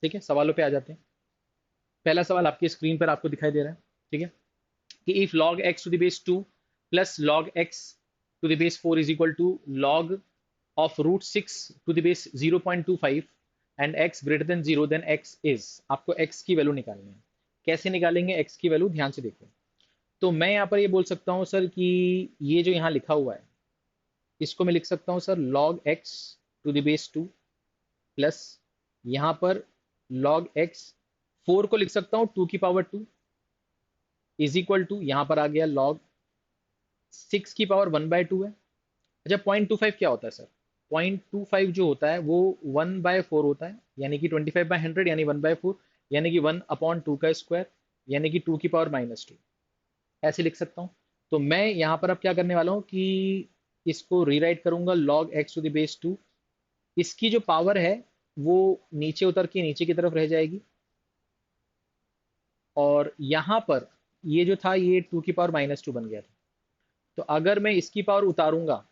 ठीक है, सवालों पे आ जाते हैं। पहला सवाल आपकी स्क्रीन पर आपको दिखाई दे रहा है। ठीक है, कि if log x to the base 2 plus log x to the base 4 is equal to log of √6 to the base 0.25 and x greater than 0, then x is, आपको x की वैल्यू निकालनी है। कैसे निकालेंगे x की वैल्यू? ध्यान से देखो। तो मैं यहाँ पर ये बोल सकता हूँ सर कि ये जो यहाँ लिखा हुआ है इसको मैं लिख सकता हूँ sir log x to the base 2 plus यहाँ पर log x 4 को लिख सकता हूँ 2 की पावर 2 इज इक्वल टू, यहाँ पर आ गया log 6 की पावर 1/2 है। अच्छा, 0.25 क्या होता है सर? 0.25 जो होता है वो 1/4 होता है, यानी कि 25/100 यानी 1/4, यानी कि 1/2 का स्क्वायर, यानी कि 2 की पावर -2। ऐसे लिख सकता हूँ। तो मैं यहाँ पर अब क्या करने वाला हूँ कि इसको रीराइट करूंगा log x to the base 2। इसकी जो पावर है वो नीचे उतर के नीचे की तरफ रह जाएगी, और यहाँ पर ये जो था ये 2 की पावर -2 बन गया था। तो अगर मैं इसकी पावर उतारूंगा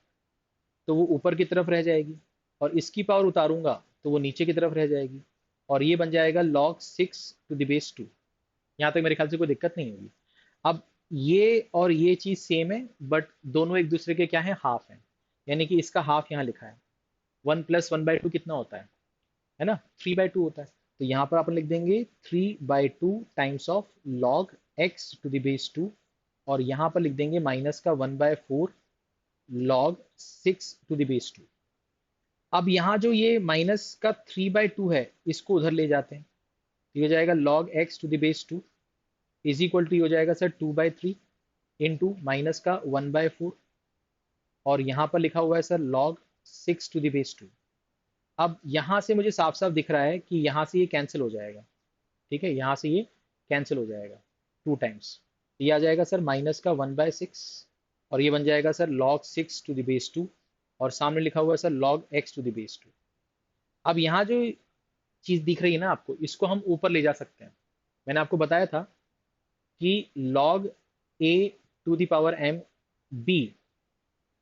तो वो ऊपर की तरफ रह जाएगी, और इसकी पावर उतारूंगा तो वो नीचे की तरफ रह जाएगी, और ये बन जाएगा log 6 to the base 2। यहाँ तक मेरे ख्याल से कोई दिक्कत नहीं होगी। अब ये और ये चीज सेम है, बट दोनों एक दूसरे के क्या है, हाफ है, यानी कि इसका हाफ यहाँ लिखा है। 1 + 1/2 कितना होता है ना, 3/2 होता है। तो यहाँ पर अपन लिख देंगे 3/2 times of log x to the base 2, और यहाँ पर लिख देंगे माइनस का 1/4 log 6 to the base 2। अब यहाँ जो ये माइनस का 3/2 है, इसको उधर ले जाते हैं, तो ये हो जाएगा log x to the base 2 is equal to हो जाएगा सर 2/3 इंटू माइनस का 1/4, और यहाँ पर लिखा हुआ है sir log 6 to the base 2। अब यहाँ से मुझे साफ साफ दिख रहा है कि यहाँ से ये कैंसिल हो जाएगा, ठीक है, यहाँ से ये कैंसिल हो जाएगा 2 टाइम्स। ये आ जाएगा सर माइनस का 1/6, और ये बन जाएगा sir log 6 to the base 2, और सामने लिखा हुआ है sir log x to the base 2। अब यहाँ जो चीज दिख रही है ना आपको, इसको हम ऊपर ले जा सकते हैं। मैंने आपको बताया था कि log a⁴m b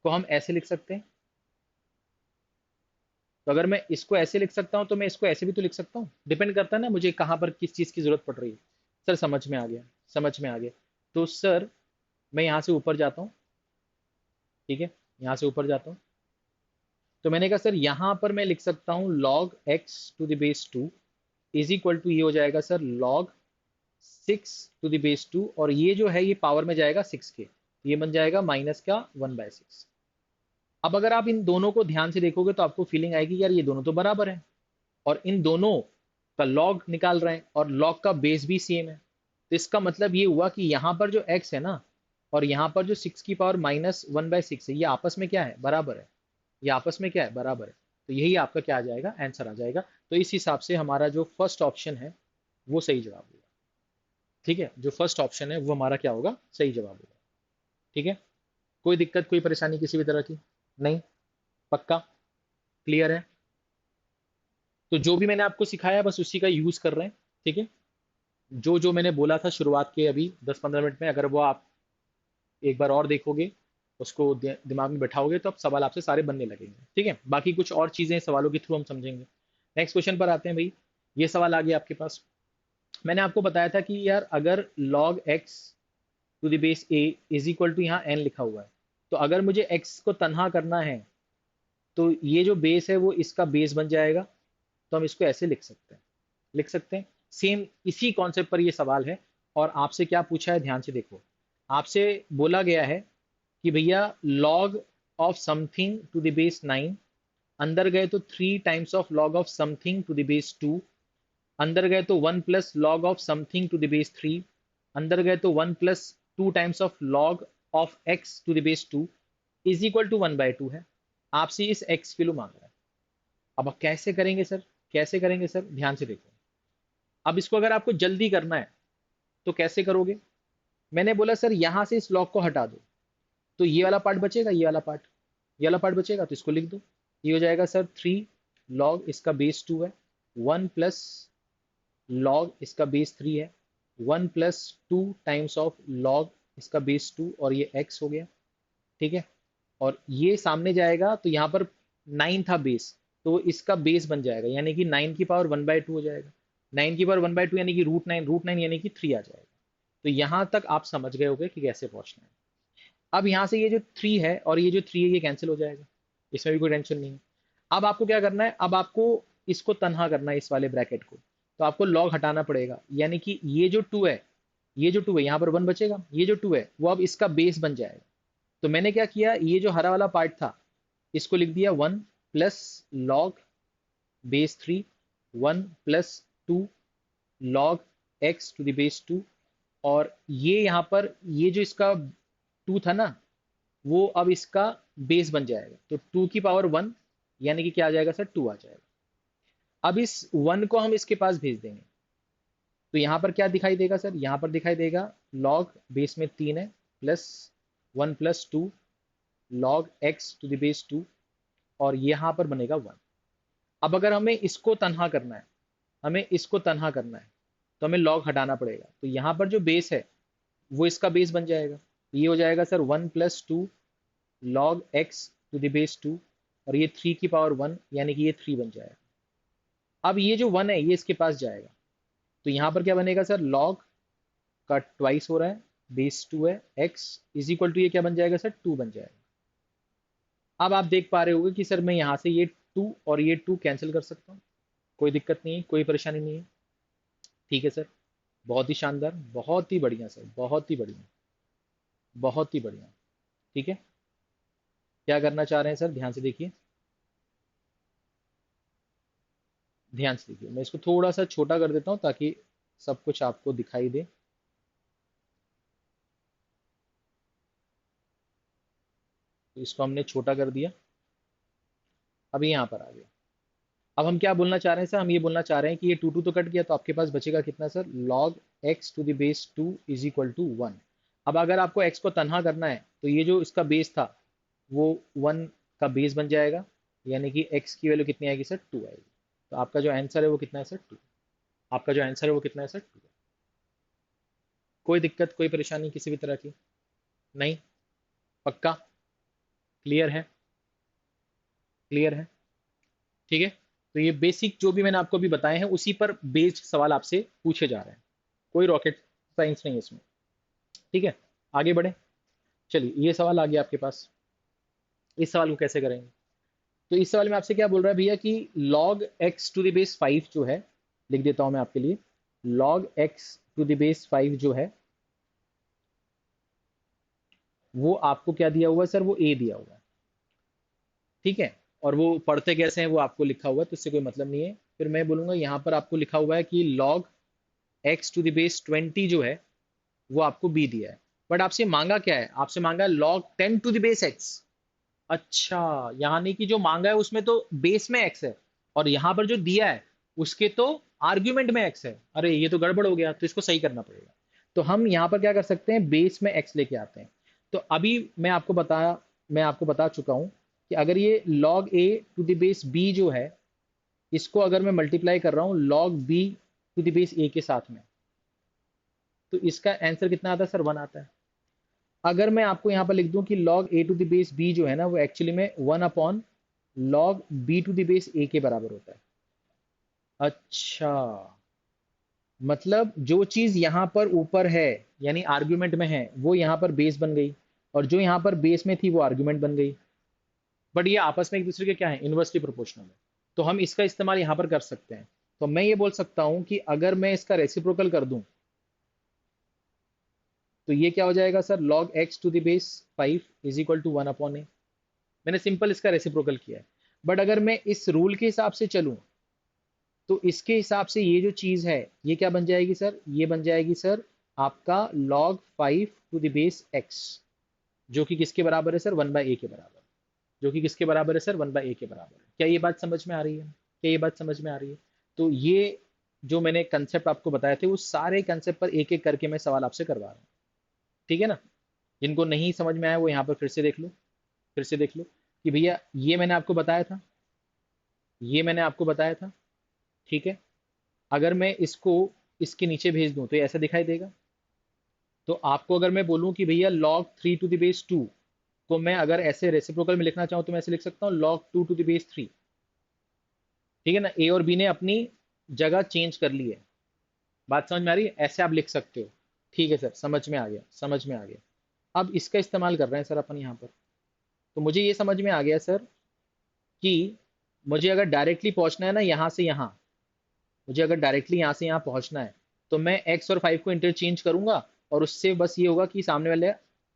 को हम ऐसे लिख सकते हैं। तो अगर मैं इसको ऐसे लिख सकता हूं तो मैं इसको ऐसे भी तो लिख सकता हूँ, डिपेंड करता है ना मुझे कहाँ पर किस चीज की जरूरत पड़ रही है। सर समझ में आ गया, समझ में आ गया। तो सर मैं यहाँ से ऊपर जाता हूँ, ठीक है, यहाँ से ऊपर जाता हूँ। तो मैंने कहा सर यहाँ पर मैं लिख सकता हूँ log x to the base 2 is equal to, ये हो जाएगा sir log 6 to the base 2, और ये जो है ये पावर में जाएगा 6 के, तो ये बन जाएगा माइनस का 1/6। अब अगर आप इन दोनों को ध्यान से देखोगे तो आपको फीलिंग आएगी यार ये दोनों तो बराबर है, और इन दोनों का लॉग निकाल रहे हैं, और लॉग का बेस भी सेम है। तो इसका मतलब ये हुआ कि यहाँ पर जो x है ना, और यहाँ पर जो 6 की पावर -1/6 है, ये आपस में क्या है, बराबर है। ये आपस में क्या है, बराबर है। तो यही आपका क्या आ जाएगा, आंसर आ जाएगा। तो इस हिसाब से हमारा जो फर्स्ट ऑप्शन है वो सही जवाब होगा। ठीक है, जो फर्स्ट ऑप्शन है वो हमारा क्या होगा, सही जवाब होगा। ठीक है, कोई दिक्कत कोई परेशानी किसी भी तरह की नहीं, पक्का क्लियर है। तो जो भी मैंने आपको सिखाया बस उसी का यूज कर रहे हैं। ठीक है, जो जो मैंने बोला था शुरुआत के अभी 10-15 मिनट में, अगर वो आप एक बार और देखोगे, उसको दिमाग में बैठाओगे, तो अब सवाल आपसे सारे बनने लगेंगे। ठीक है, बाकी कुछ और चीजें सवालों के थ्रू हम समझेंगे। नेक्स्ट क्वेश्चन पर आते हैं भाई। ये सवाल आ गया आपके पास। मैंने आपको बताया था कि यार अगर log x to the base a is equal to, यहाँ n लिखा हुआ है, तो अगर मुझे x को तनहा करना है तो ये जो बेस है वो इसका बेस बन जाएगा। तो हम इसको ऐसे लिख सकते हैं, लिख सकते हैं। सेम इसी कॉन्सेप्ट पर ये सवाल है। और आपसे क्या पूछा है, ध्यान से देखो। आपसे बोला गया है कि भैया log of something to the base 9, अंदर गए तो 3 times of log of something to the base 2, अंदर गए तो 1 + log of something to the base 3, अंदर गए तो 1 + 2 times of log of x to the base 2 is equal to 1/2 है। आपसे इस x किलो मांग रहा है। अब आप कैसे करेंगे सर, कैसे करेंगे सर, ध्यान से देखो। अब इसको अगर आपको जल्दी करना है तो कैसे करोगे। मैंने बोला सर यहाँ से इस लॉग को हटा दो, तो ये वाला पार्ट बचेगा, ये वाला पार्ट, ये वाला पार्ट बचेगा, तो इसको लिख दो। ये हो जाएगा सर 3 log इसका बेस 2 है, 1 + log इसका बेस 3 है, 1 + 2 टाइम्स ऑफ log इसका बेस 2, और ये x हो गया। ठीक है, और ये सामने जाएगा तो यहाँ पर 9 था बेस, तो इसका बेस बन जाएगा, यानी कि 9 की पावर 1/2 हो जाएगा। 9 की पावर 1/2 यानी कि √9, यानी कि 3 आ जाएगा। तो यहाँ तक आप समझ गए होगे कि कैसे पहुंचना है। अब यहाँ से ये जो 3 है और ये जो 3 है ये कैंसिल हो जाएगा, इसमें भी कोई टेंशन नहीं है। अब आपको क्या करना है, अब आपको इसको तनहा करना है, इस वाले ब्रैकेट को। तो आपको लॉग हटाना पड़ेगा, यानी कि ये जो 2 है, ये जो 2 है, यहाँ पर 1 बचेगा, ये जो 2 है वो अब इसका बेस बन जाएगा। तो मैंने क्या किया, ये जो हरा वाला पार्ट था इसको लिख दिया 1 + log base 3, 1 + 2 log x to the base 2, और ये यहाँ पर ये जो इसका 2 था ना, वो अब इसका बेस बन जाएगा। तो 2 की पावर 1 यानी कि क्या आ जाएगा सर, 2 आ जाएगा। अब इस 1 को हम इसके पास भेज देंगे, तो यहाँ पर क्या दिखाई देगा सर, यहाँ पर दिखाई देगा log बेस में 3 है plus 1 + 2 log x to the base 2, और यहाँ पर बनेगा 1। अब अगर हमें इसको तनहा करना है, हमें इसको तनहा करना है, तो हमें लॉग हटाना पड़ेगा। तो यहाँ पर जो बेस है वो इसका बेस बन जाएगा। ये हो जाएगा sir 1 + 2 log x to the base 2, और ये 3 की पावर 1 यानी कि ये 3 बन जाएगा। अब ये जो 1 है ये इसके पास जाएगा, तो यहाँ पर क्या बनेगा सर, लॉग का ट्वाइस हो रहा है, बेस 2 है, एक्स इज इक्वल टू ये क्या बन जाएगा सर, 2 बन जाएगा। अब आप देख पा रहे होगे कि सर मैं यहाँ से ये 2 और ये 2 कैंसिल कर सकता हूँ, कोई दिक्कत नहीं है, कोई परेशानी नहीं है। ठीक है सर, बहुत ही शानदार, बहुत ही बढ़िया सर, बहुत ही बढ़िया, बहुत ही बढ़िया। ठीक है, क्या करना चाह रहे हैं सर, ध्यान से देखिए, ध्यान से देखिए। मैं इसको थोड़ा सा छोटा कर देता हूँ ताकि सब कुछ आपको दिखाई दे। तो इसको हमने छोटा कर दिया, अभी यहाँ पर आ गया। अब हम क्या बोलना चाह रहे हैं सर, हम ये बोलना चाह रहे हैं कि ये 2 2 तो कट गया, तो आपके पास बचेगा कितना sir, log x to the base 2 is equal to 1। अब अगर आपको एक्स को तनहा करना है तो ये जो इसका बेस था वो 1 का बेस बन जाएगा, यानी कि एक्स की वैल्यू कितनी आएगी सर, 2 आएगी। तो आपका जो आंसर है वो कितना है सर, 2। आपका जो आंसर है वो कितना है सर, 2। कोई दिक्कत, कोई परेशानी किसी भी तरह की नहीं, पक्का, क्लियर है, क्लियर है। ठीक है, तो ये बेसिक जो भी मैंने आपको अभी बताए हैं उसी पर बेस्ड सवाल आपसे पूछे जा रहे हैं, कोई रॉकेट साइंस नहीं है इसमें। ठीक है, आगे बढ़े। चलिए, ये सवाल आ गया आपके पास, इस सवाल को कैसे करेंगे। तो इस सवाल में आपसे क्या बोल रहा है भैया कि log x to the base 5 जो है, लिख देता हूं मैं आपके लिए, log x to the base 5 जो है वो आपको क्या दिया हुआ है सर, वो a दिया हुआ है। ठीक है, और वो पढ़ते कैसे हैं वो आपको लिखा हुआ है, तो इससे कोई मतलब नहीं है। फिर मैं बोलूंगा यहाँ पर आपको लिखा हुआ है कि log x to the base 20 जो है वो आपको b दिया है। बट आपसे मांगा क्या है, आपसे मांगा है log 10 to the base x। अच्छा, यानी कि जो मांगा है उसमें तो बेस में x है, और यहाँ पर जो दिया है उसके तो आर्ग्यूमेंट में x है। अरे ये तो गड़बड़ हो गया, तो इसको सही करना पड़ेगा। तो हम यहाँ पर क्या कर सकते हैं, बेस में x लेके आते हैं। तो अभी मैं आपको बता चुका हूँ कि अगर ये log a to the base b जो है, इसको अगर मैं मल्टीप्लाई कर रहा हूँ log b to the base a के साथ में, तो इसका आंसर कितना आता है सर, 1 आता है। अगर मैं आपको यहाँ पर लिख दूं कि log a to the base b जो है ना, वो एक्चुअली में 1 log b to the base a के बराबर होता है। अच्छा, मतलब जो चीज यहाँ पर ऊपर है यानी आर्ग्यूमेंट में है वो यहाँ पर बेस बन गई, और जो यहाँ पर बेस में थी वो आर्ग्यूमेंट बन गई। बट ये आपस में एक दूसरे के क्या है, इन्वर्सली प्रोपोर्शनल है। तो हम इसका इस्तेमाल यहाँ पर कर सकते हैं। तो मैं ये बोल सकता हूँ कि अगर मैं इसका रेसिप्रोकल कर दूं, तो ये क्या हो जाएगा sir, log x to the base 5 is equal to 1 a। मैंने सिंपल इसका रेसिप्रोकल किया है। बट अगर मैं इस रूल के हिसाब से चलूं, तो इसके हिसाब से ये जो चीज है ये क्या बन जाएगी सर, ये बन जाएगी सर आपका log 5 to the base x, जो कि किसके बराबर है सर, 1/a के बराबर, जो कि किसके बराबर है सर, 1/a के बराबर है। क्या ये बात समझ में आ रही है, क्या ये बात समझ में आ रही है। तो ये जो मैंने कंसेप्ट आपको बताए थे उस सारे कंसेप्ट पर एक एक करके मैं सवाल आपसे करवा रहा हूँ। ठीक है ना, जिनको नहीं समझ में आया वो यहाँ पर फिर से देख लो, फिर से देख लो कि भैया ये मैंने आपको बताया था, ये मैंने आपको बताया था। ठीक है, अगर मैं इसको इसके नीचे भेज दूं तो ये ऐसा दिखाई देगा। तो आपको अगर मैं बोलूं कि भैया log 3 टू द बेस 2 को मैं अगर ऐसे रेसिप्रोकल में लिखना चाहूं तो मैं ऐसे लिख सकता हूँ log 2 टू द बेस 3। ठीक है ना, ए और बी ने अपनी जगह चेंज कर ली है। बात समझ में आ रही है, ऐसे आप लिख सकते हो। ठीक है सर, समझ में आ गया, समझ में आ गया। अब इसका इस्तेमाल कर रहे हैं सर अपन यहाँ पर। तो मुझे ये समझ में आ गया सर कि मुझे अगर डायरेक्टली पहुंचना है ना यहाँ से यहाँ, मुझे अगर डायरेक्टली यहाँ से यहाँ पहुंचना है, तो मैं x और 5 को इंटरचेंज करूंगा, और उससे बस ये होगा कि सामने वाले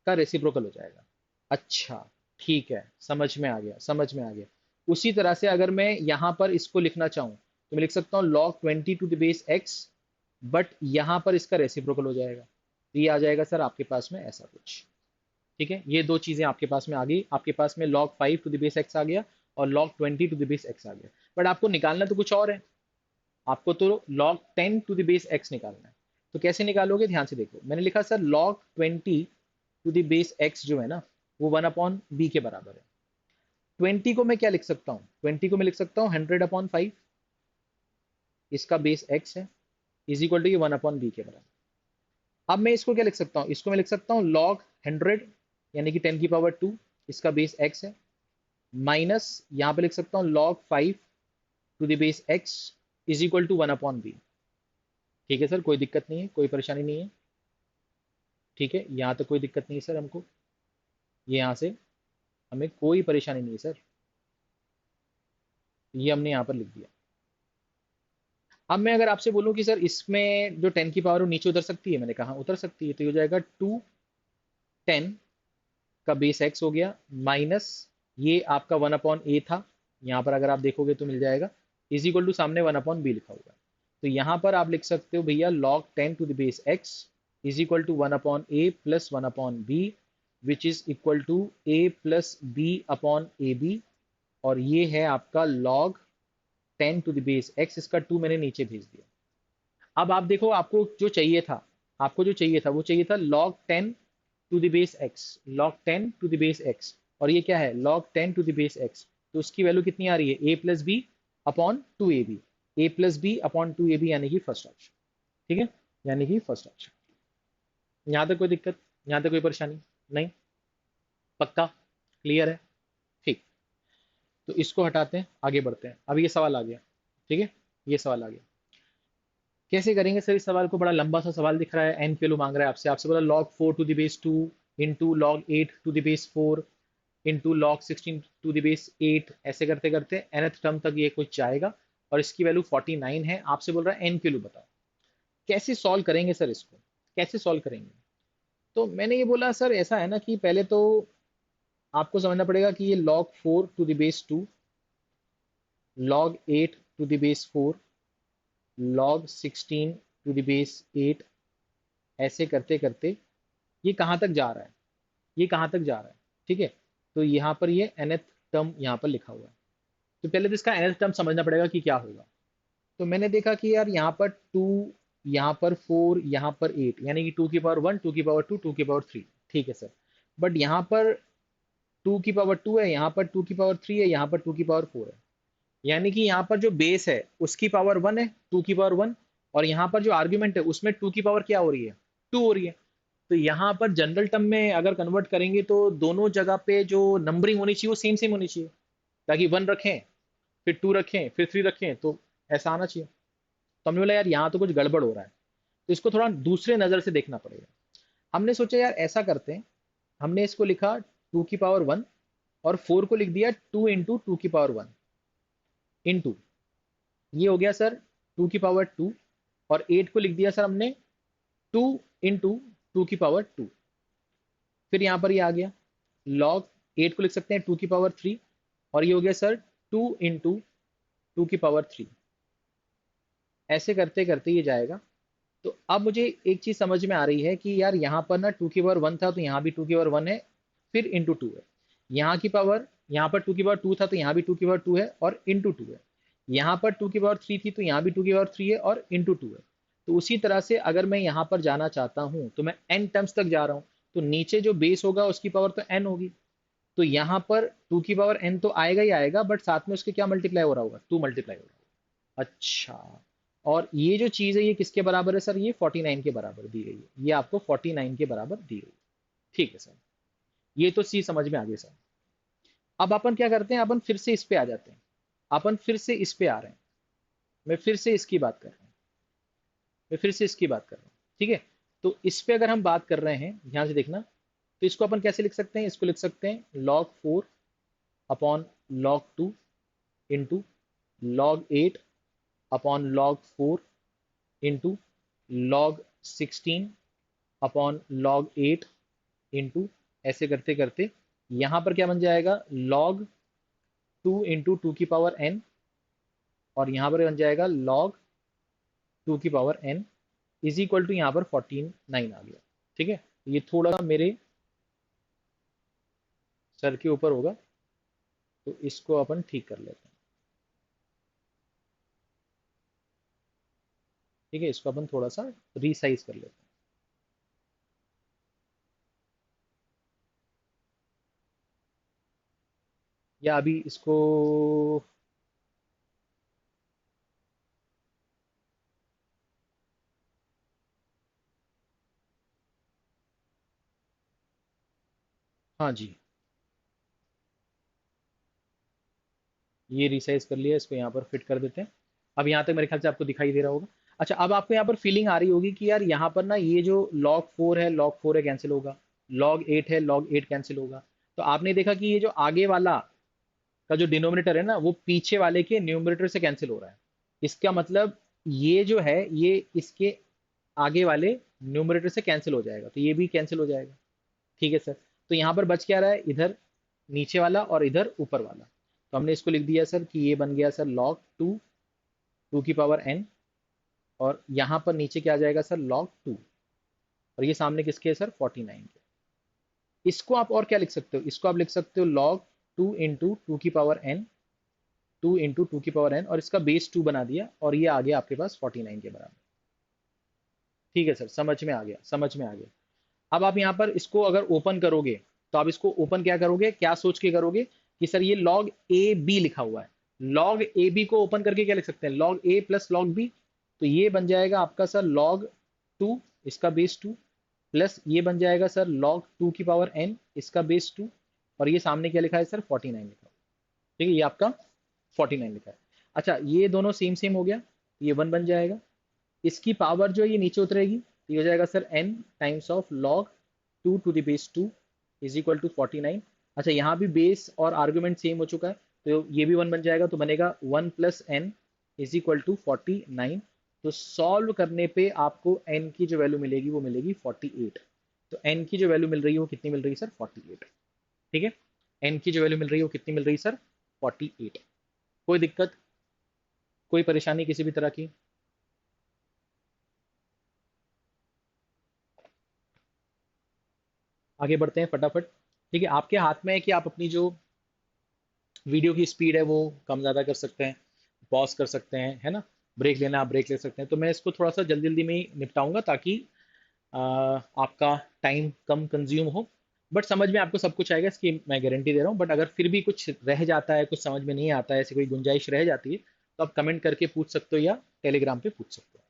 का रेसिप्रोकल हो जाएगा। अच्छा, ठीक है, समझ में आ गया, समझ में आ गया। उसी तरह से अगर मैं यहाँ पर इसको लिखना चाहूँ तो मैं लिख सकता हूँ log 20 to the base x, but यहाँ पर इसका रेसिप्रोकल हो जाएगा। तो ये आ जाएगा सर आपके पास में ऐसा कुछ। ठीक है, ये दो चीजें आपके पास में आ गई, आपके पास में log 5 to the base x आ गया और log 20 to the base x आ गया। बट आपको निकालना तो कुछ और है, आपको तो log 10 to the base x निकालना है। तो कैसे निकालोगे, ध्यान से देखो, मैंने लिखा sir log 20 to the base x जो है ना वो 1/b के बराबर है। 20 को मैं क्या लिख सकता हूँ, 20 को मैं लिख सकता हूँ 100/5, इसका बेस x है, इज इक्वल टू ये 1/b के बराबर। अब मैं इसको क्या लिख सकता हूँ, इसको मैं लिख सकता हूँ log 100 यानी कि 10⁻², इसका बेस x है, माइनस यहाँ पे लिख सकता हूँ log 5 to the base x is equal to 1/b। ठीक है सर, कोई दिक्कत नहीं है, कोई परेशानी नहीं है। ठीक है, यहाँ तक कोई दिक्कत नहीं है सर हमको, ये यहाँ से हमें कोई परेशानी नहीं है सर, ये हमने यहाँ पर लिख दिया। अब मैं अगर आपसे बोलूँ कि सर इसमें जो 10 की पावर वो नीचे उतर सकती है, मैंने कहा उतर सकती है, तो ये हो जाएगा 210 का बेस x हो गया, माइनस ये आपका 1/a था, यहाँ पर अगर आप देखोगे तो मिल जाएगा, इज इक्वल टू सामने 1/b लिखा होगा। तो यहाँ पर आप लिख सकते हो भैया log 10 to the base x is equal to 1/a plus 1/b which is equal to a plus b/ab, और ये है आपका log 10 to the base x, इसका 2 मैंने नीचे भेज दिया। अब आप देखो, आपको जो चाहिए था, आपको जो चाहिए था वो चाहिए था log 10 to the base x, log 10 to the base x, और ये क्या है log 10 to the base x, तो उसकी वैल्यू कितनी आ रही है a plus b upon 2ab, a plus b upon 2ab यानी कि फर्स्ट ऑप्शन। ठीक है, यानी कि फर्स्ट ऑप्शन। यहाँ तक कोई दिक्कत, यहाँ तक कोई परेशानी नहीं, पक्का क्लियर है? ठीक, तो इसको हटाते हैं, आगे बढ़ते हैं। अब ये सवाल आ गया, ठीक है, ये सवाल आ गया, कैसे करेंगे सर इस सवाल को? बड़ा लंबा सा सवाल दिख रहा है, एन की वैल्यू मांग रहा है आपसे, आपसे बोला log 4 to the base 2 into log 8 to the base 4 into log 16 to the base 8, ऐसे करते करते nth टर्म तक ये कुछ जाएगा, और इसकी वैल्यू 49 है। आपसे बोल रहा है एन की वैल्यू बताओ, कैसे सॉल्व करेंगे सर इसको, कैसे सॉल्व करेंगे? तो मैंने ये बोला सर ऐसा है ना कि पहले तो आपको समझना पड़ेगा कि ये log 4 to the base 2, log 8 to the base 4, log 16 to the base 8, ऐसे करते करते ये कहाँ तक जा रहा है, ये कहाँ तक जा रहा है? ठीक है, तो यहाँ पर ये nth टर्म यहाँ पर लिखा हुआ है, तो पहले तो इसका nth टर्म समझना पड़ेगा कि क्या होगा। तो मैंने देखा कि यार यहाँ पर 2, यहाँ पर 4, यहाँ पर 8, यानी कि 2 की पावर 1, 2 की पावर 2, 2 की पावर 3। ठीक है सर, बट यहाँ पर 2 की पावर 2 है, यहाँ पर 2 की पावर 3 है, यहाँ पर 2 की पावर 4 है, यानी कि यहाँ पर जो बेस है उसकी पावर 1 है, 2 की पावर 1, और यहाँ पर जो आर्ग्यूमेंट है उसमें 2 की पावर क्या हो रही है, 2 हो रही है। तो यहाँ पर जनरल टर्म में अगर कन्वर्ट करेंगे तो दोनों जगह पे जो नंबरिंग होनी चाहिए वो सेम सेम होनी चाहिए, ताकि 1 रखें, फिर 2 रखें, फिर 3 रखें, तो ऐसा आना चाहिए। तो हमने बोला यार यहाँ तो कुछ गड़बड़ हो रहा है, तो इसको थोड़ा दूसरे नज़र से देखना पड़ेगा। हमने सोचा यार ऐसा करते हैं, हमने इसको लिखा 2 की पावर 1, और 4 को लिख दिया 2 इंटू 2 की पावर 1 इंटू, ये हो गया सर 2 की पावर 2, और 8 को लिख दिया सर हमने 2 इंटू 2 की पावर 2, फिर यहाँ पर ये आ गया log 8 को लिख सकते हैं 2 की पावर 3, और ये हो गया सर 2 इंटू 2 की पावर 3, ऐसे करते करते ये जाएगा। तो अब मुझे एक चीज समझ में आ रही है कि यार यहाँ पर ना 2 की पावर 1 था तो यहाँ भी 2 की पावर 1 है, फिर इंटू 2 है, यहाँ की पावर, यहाँ पर 2 की पावर 2 था तो यहाँ भी 2 की पावर 2 है और इंटू 2 है, यहाँ पर 2 की पावर 3 थी तो यहाँ भी 2 की पावर 3 है और इंटू 2 है। तो उसी तरह से अगर मैं यहाँ पर जाना चाहता हूँ तो मैं n टर्म्स तक जा रहा हूँ, तो नीचे जो बेस होगा उसकी पावर तो n होगी, तो यहाँ पर 2 की पावर n तो आएगा ही आएगा, बट साथ में उसके क्या मल्टीप्लाई हो रहा होगा, 2 मल्टीप्लाई हो रहा होगा। अच्छा, और ये जो चीज़ है ये किसके बराबर है सर? ये 49 के बराबर दी गई है, ये आपको 49 के बराबर दी गई है। ठीक है सर, ये तो चीज़ समझ में आ गई सर। अब अपन क्या करते हैं, अपन फिर से इस पे आ जाते हैं, अपन फिर से इस पे आ रहे हैं, मैं फिर से इसकी बात कर रहा हूँ, मैं फिर से इसकी बात कर रहा हूँ। ठीक है, तो इस पे अगर हम बात कर रहे हैं, ध्यान से देखना, तो इसको अपन कैसे लिख सकते हैं? इसको लिख सकते हैं log 4 upon log 2 into log 8 upon log 4 into log 16 upon log 8 into, ऐसे करते करते यहाँ पर क्या बन जाएगा log 2 इंटू 2 की पावर n, और यहाँ पर बन जाएगा log 2 की power n is equal to, यहाँ पर 49 आ गया। ठीक है, ये थोड़ा सा मेरे सर के ऊपर होगा, तो इसको अपन ठीक कर लेते हैं। ठीक है, इसको अपन थोड़ा सा रिसाइज कर लेते हैं। या अभी इसको, हाँ जी, ये रिसाइज कर लिया, इसको यहाँ पर फिट कर देते हैं। अब यहाँ तक मेरे ख्याल से आपको दिखाई दे रहा होगा। अच्छा, अब आपको यहाँ पर फीलिंग आ रही होगी कि यार यहाँ पर ना ये जो log 4 है कैंसिल होगा, log 8 है log 8 कैंसिल होगा। तो आपने देखा कि ये जो आगे वाला का जो डिनोमिनेटर है ना, वो पीछे वाले के न्यूमरेटर से कैंसिल हो रहा है। इसका मतलब ये जो है ये इसके आगे वाले न्यूमरेटर से कैंसिल हो जाएगा, तो ये भी कैंसिल हो जाएगा। ठीक है सर। तो यहाँ पर बच क्या रहा है, इधर नीचे वाला और इधर ऊपर वाला। तो हमने इसको लिख दिया सर कि ये बन गया सर log 2 टू की पावर n, और यहाँ पर नीचे क्या आ जाएगा सर log 2, और ये सामने किसके है सर 49 के। इसको आप और क्या लिख सकते हो, इसको आप लिख सकते हो log 2 इंटू टू की पावर n, 2 इंटू टू की पावर n, और इसका बेस 2 बना दिया, और ये आ गया आपके पास 49 के बराबर। ठीक है सर, समझ में आ गया, समझ में आ गया। अब आप यहाँ पर इसको अगर ओपन करोगे, तो आप इसको ओपन क्या करोगे, क्या सोच के करोगे कि सर ये log ए बी लिखा हुआ है। log ए बी को ओपन करके क्या लिख सकते हैं, log ए प्लस log बी। तो ये बन जाएगा आपका सर log 2, इसका बेस 2, प्लस ये बन जाएगा सर log 2 की पावर n, इसका बेस 2, और ये सामने क्या लिखा है सर 49 लिखा हुआ है। ठीक है, ये आपका 49 लिखा है। अच्छा, ये दोनों सेम सेम हो गया, ये 1 बन जाएगा। इसकी पावर जो है ये नीचे उतरेगी, तो ये हो जाएगा sir n times of log 2 to the base 2 is equal to 49। अच्छा, यहाँ भी बेस और आर्गुमेंट सेम हो चुका है, तो ये भी 1 बन जाएगा, तो बनेगा 1 plus n is equal to 49। तो सॉल्व करने पे आपको n की जो वैल्यू मिलेगी वो मिलेगी 48। तो n की जो वैल्यू मिल रही है वो कितनी मिल रही है सर 48। ठीक है, n की जो वैल्यू मिल रही है वो कितनी मिल रही है सर 48। कोई दिक्कत, कोई परेशानी किसी भी तरह की? आगे बढ़ते हैं फटाफट। ठीक है, आपके हाथ में है कि आप अपनी जो वीडियो की स्पीड है वो कम ज़्यादा कर सकते हैं, पॉज कर सकते हैं, है ना। ब्रेक लेना आप ब्रेक ले सकते हैं। तो मैं इसको थोड़ा सा जल्दी जल्दी में ही निपटाऊंगा, ताकि आपका टाइम कम कंज्यूम हो। बट समझ में आपको सब कुछ आएगा, इसकी मैं गारंटी दे रहा हूँ। बट अगर फिर भी कुछ रह जाता है, कुछ समझ में नहीं आता है, ऐसी कोई गुंजाइश रह जाती है, तो आप कमेंट करके पूछ सकते हो या टेलीग्राम पे पूछ सकते हो।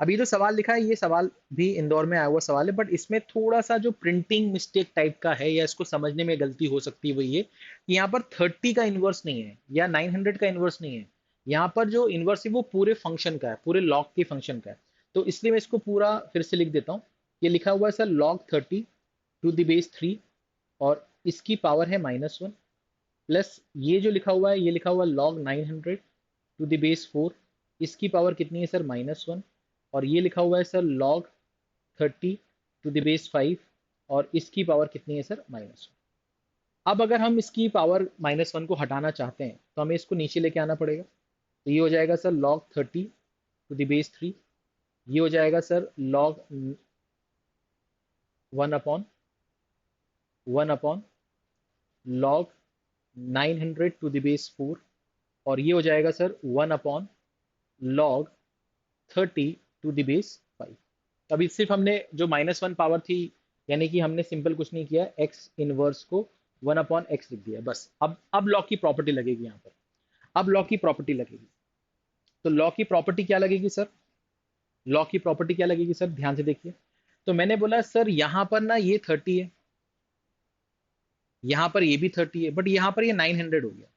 अभी जो सवाल लिखा है, ये सवाल भी इंदौर में आया हुआ सवाल है, बट इसमें थोड़ा सा जो प्रिंटिंग मिस्टेक टाइप का है, या इसको समझने में गलती हो सकती है, वो ये कि यहाँ पर 30 का इन्वर्स नहीं है या 900 का इन्वर्स नहीं है। यहाँ पर जो इन्वर्स है वो पूरे फंक्शन का है, पूरे लॉग के फंक्शन का है। तो इसलिए मैं इसको पूरा फिर से लिख देता हूँ। ये लिखा हुआ है sir log 30 to the base 3, और इसकी पावर है -1, प्लस ये जो लिखा हुआ है ये लिखा हुआ है log 900 टू द बेस 4, इसकी पावर कितनी है सर -1, और ये लिखा हुआ है sir log 30 to the base 5, और इसकी पावर कितनी है सर -1। अब अगर हम इसकी पावर -1 को हटाना चाहते हैं, तो हमें इसको नीचे लेके आना पड़ेगा। तो ये हो जाएगा sir log 30 to the base 3, ये हो जाएगा sir log 1 upon log 900 to the base 4, और ये हो जाएगा sir 1 upon log 30 to the base 5। अभी सिर्फ हमने जो -1 पावर थी, यानी कि हमने सिंपल कुछ नहीं किया, एक्स इनवर्स को 1/x लिख दिया बस। अब लॉग की प्रॉपर्टी लगेगी यहाँ पर। अब लॉग की प्रॉपर्टी लगेगी, तो लॉग की प्रॉपर्टी क्या लगेगी सर, लॉग की प्रॉपर्टी क्या लगेगी सर, ध्यान से देखिए। तो मैंने बोला सर यहाँ पर ना ये 30 है, यहाँ पर ये भी 30 है, बट यहाँ पर ये 900 हो गया।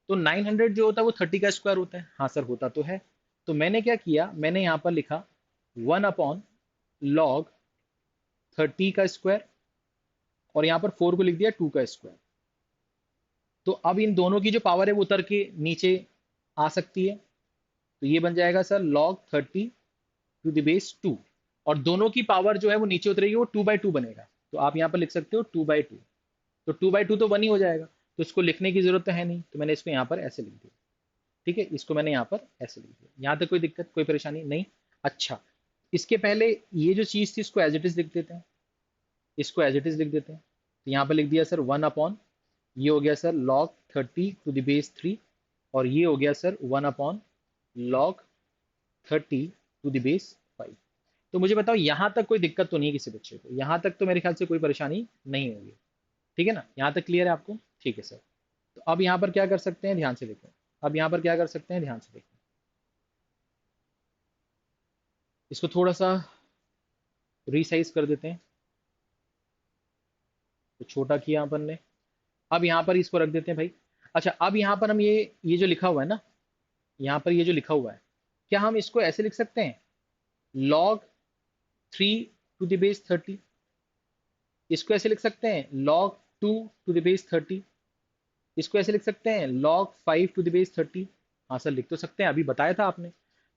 तो 900 जो होता है वो 30 का स्क्वायर होता है, हाँ सर होता तो है। तो मैंने क्या किया, मैंने यहाँ पर लिखा 1/log 30 का स्क्वायर, और यहाँ पर 4 को लिख दिया 2 का स्क्वायर। तो अब इन दोनों की जो पावर है वो उतर के नीचे आ सकती है। तो ये बन जाएगा sir log 30 to the base 2, और दोनों की पावर जो है वो नीचे उतरेगी, वो 2/2 बनेगा। तो आप यहाँ पर लिख सकते हो 2/2। तो 2/2 तो 1 ही हो जाएगा, तो इसको लिखने की जरूरत तो है नहीं, तो मैंने इसको यहाँ पर ऐसे लिख दिया। ठीक है, इसको मैंने यहाँ पर ऐसे लिख दिया। यहाँ तक कोई दिक्कत, कोई परेशानी नहीं? अच्छा, इसके पहले ये जो चीज़ थी इसको एज इट इज लिख देते हैं, इसको एज इट इज लिख देते हैं। तो यहाँ पर लिख दिया सर 1 अपॉन, ये हो गया sir log 30 to the base 3, और ये हो गया sir 1/log 30 to the base 5। तो मुझे बताओ यहाँ तक कोई दिक्कत तो नहीं है किसी बच्चे को? यहाँ तक तो मेरे ख्याल से कोई परेशानी नहीं होगी। ठीक है ना, यहाँ तक क्लियर है आपको? ठीक है सर। तो अब यहाँ पर क्या कर सकते हैं, ध्यान से देखो। अब यहाँ पर क्या कर सकते हैं, ध्यान से देखो। इसको थोड़ा सा रीसाइज कर देते हैं। तो छोटा किया अपन ने। अब यहाँ पर इसको रख देते हैं भाई। अच्छा, अब यहाँ पर हम ये जो लिखा हुआ है ना, यहाँ पर ये जो लिखा हुआ है, क्या हम इसको ऐसे लिख सकते हैं, log 3 to the base 30? इसको ऐसे लिख सकते हैं log 2 to the base 30? इसको ऐसे लिख सकते हैं log 5 to the base 30? हाँ सर, लिख तो सकते हैं, अभी बताया था आपने।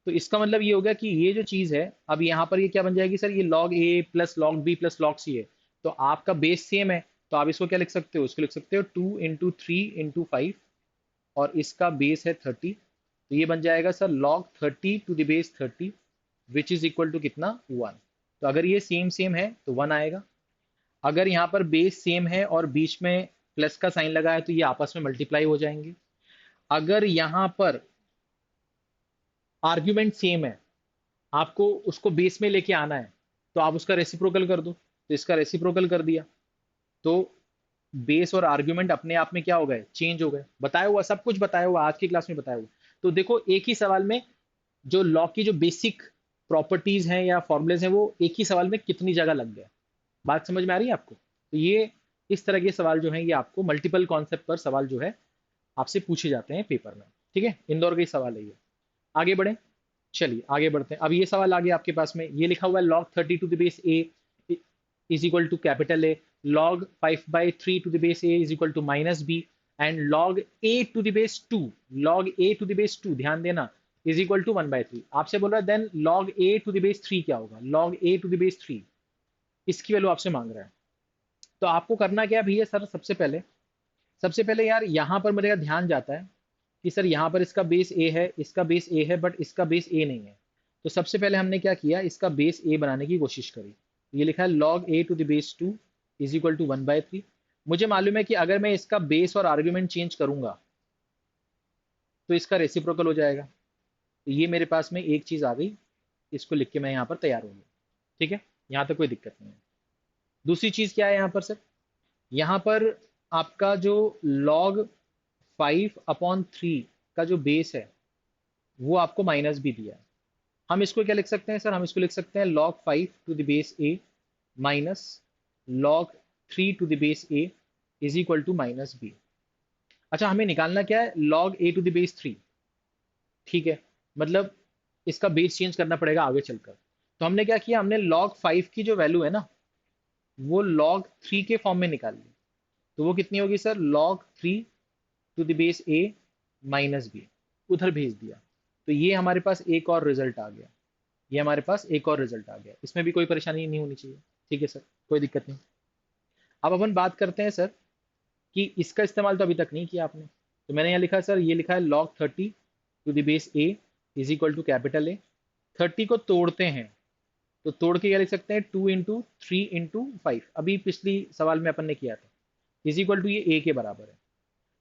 तो इसका मतलब ये हो गया कि ये जो चीज़ है, अब यहाँ पर ये क्या बन जाएगी सर, ये log a plus log B plus log C है। तो आपका बेस सेम है, तो आप इसको क्या लिख सकते हो, इसको लिख सकते हो 2 into 3 into 5, और इसका बेस है 30। तो ये बन जाएगा sir log 30 to the base 30, which is equal to कितना, 1। तो अगर ये सेम सेम है तो 1 आएगा। अगर यहाँ पर बेस सेम है और बीच में प्लस का साइन लगा है तो ये आपस में मल्टीप्लाई हो जाएंगे। अगर यहाँ पर आर्ग्यूमेंट सेम है, आपको उसको बेस में लेके आना है, तो आप उसका रेसिप्रोकल कर दो। तो इसका रेसिप्रोकल कर दिया, तो बेस और आर्ग्यूमेंट अपने आप में क्या हो गए, चेंज हो गए। बताया हुआ, सब कुछ बताया हुआ, आज की क्लास में बताया हुआ। तो देखो, एक ही सवाल में जो लॉ की जो बेसिक प्रॉपर्टीज हैं या फॉर्मूलेज हैं, वो एक ही सवाल में कितनी जगह लग गया। बात समझ में आ रही है आपको? तो ये इस तरह के सवाल जो हैं, ये आपको मल्टीपल कॉन्सेप्ट पर सवाल जो है आपसे पूछे जाते हैं पेपर में। ठीक है, इंदौर का ही सवाल है ये। आगे बढ़े, चलिए आगे बढ़ते हैं। अब ये सवाल आ गया आपके पास में, ये लिखा हुआ है log 30 to the base a is equal to capital A, log 5/3 to the base a is equal to minus b, and log a to the base 2, log a to the base 2, ध्यान देना, इज इक्वल टू 1/3। आपसे बोल रहा है then log a to the base 3 क्या होगा, log a to the base 3, इसकी वैल्यू आपसे मांग रहा है। तो आपको करना क्या है भैया सर, सबसे पहले यार यहाँ पर मेरा ध्यान जाता है कि सर यहाँ पर इसका बेस ए है, इसका बेस ए है, बट इसका बेस ए नहीं है। तो सबसे पहले हमने क्या किया, इसका बेस ए बनाने की कोशिश करी। ये लिखा है log a to the base 2 is equal to 1/3। मुझे मालूम है कि अगर मैं इसका बेस और आर्ग्यूमेंट चेंज करूंगा तो इसका रेसिप्रोकल हो जाएगा। तो ये मेरे पास में एक चीज आ गई, इसको लिख के मैं यहाँ पर तैयार हो गया। ठीक है, यहाँ तक कोई दिक्कत नहीं है। दूसरी चीज क्या है यहाँ पर सर, यहाँ पर आपका जो log 5/3 का जो बेस है, वो आपको माइनस भी दिया है। हम इसको क्या लिख सकते हैं सर, हम इसको लिख सकते हैं log 5 to the base a minus log 3 to the base a is equal to minus b. अच्छा, हमें निकालना क्या है, log a to the base 3। ठीक है, मतलब इसका बेस चेंज करना पड़ेगा आगे चलकर। तो हमने क्या किया, हमने log 5 की जो वैल्यू है ना, वो log 3 के फॉर्म में निकाली। तो वो कितनी होगी sir, log 3 to the base a minus b, उधर भेज दिया। तो ये हमारे पास एक और रिजल्ट आ गया, ये हमारे पास एक और रिजल्ट आ गया। इसमें भी कोई परेशानी नहीं होनी चाहिए। ठीक है सर, कोई दिक्कत नहीं। अब अपन बात करते हैं सर कि इसका इस्तेमाल तो अभी तक नहीं किया आपने। तो मैंने यहाँ लिखा है सर, ये लिखा है log 30 to the base a is equal to capital A. 30 को तोड़ते हैं, तो तोड़ के क्या लिख सकते हैं, 2 into 3 into 5, अभी पिछली सवाल में अपन ने किया था, इज इक्वल टू ये ए के बराबर है।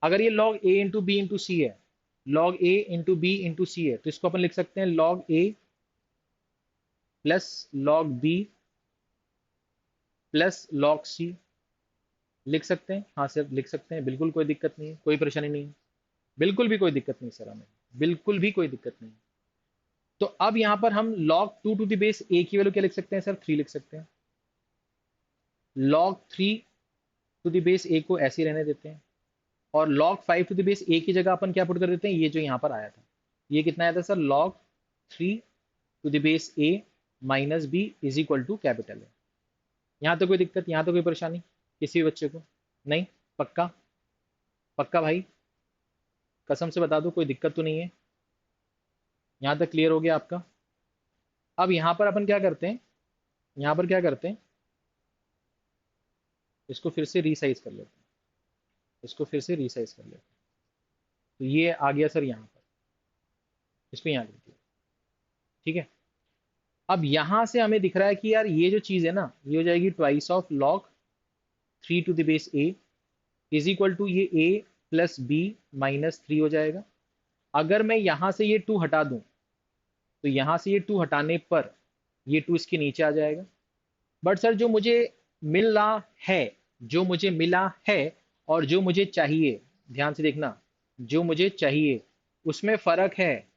अगर ये log a into B into C है, log a into B into C है, तो इसको अपन लिख सकते हैं log a plus log b plus log c। लिख सकते हैं, हाँ सर लिख सकते हैं, बिल्कुल कोई दिक्कत नहीं है, कोई परेशानी नहीं है, बिल्कुल भी कोई दिक्कत नहीं सर, हमें बिल्कुल भी कोई दिक्कत नहीं। तो अब यहाँ पर हम log 2 to the base a की वैल्यू क्या लिख सकते हैं सर, 3 लिख सकते हैं। log 3 to the base a को ऐसे ही रहने देते हैं, और log 5 to the base a की जगह अपन क्या पुट कर देते हैं, ये जो यहाँ पर आया था, ये कितना आया था sir, log 3 to the base a minus b is equal to capital है। यहाँ तो कोई दिक्कत, यहाँ तो कोई परेशानी किसी भी बच्चे को नहीं? पक्का? पक्का भाई, कसम से बता दो, कोई दिक्कत तो नहीं है? यहाँ तक क्लियर हो गया आपका? अब यहाँ पर अपन क्या करते हैं, यहाँ पर क्या करते हैं, इसको फिर से रीसाइज कर लेते हैं, इसको फिर से रीसाइज कर लेते हैं। तो ये आ गया सर यहाँ पर, इसको यहाँ लिख दिया। ठीक है, अब यहाँ से हमें दिख रहा है कि यार ये जो चीज़ है ना, ये हो जाएगी twice of log 3 to the base a is equal to ये a प्लस बी माइनस 3 हो जाएगा। अगर मैं यहाँ से ये 2 हटा दूं, तो यहाँ से ये 2 हटाने पर ये 2 इसके नीचे आ जाएगा। बट सर जो मुझे मिला है और जो मुझे चाहिए, ध्यान से देखना, जो मुझे चाहिए उसमें फर्क है।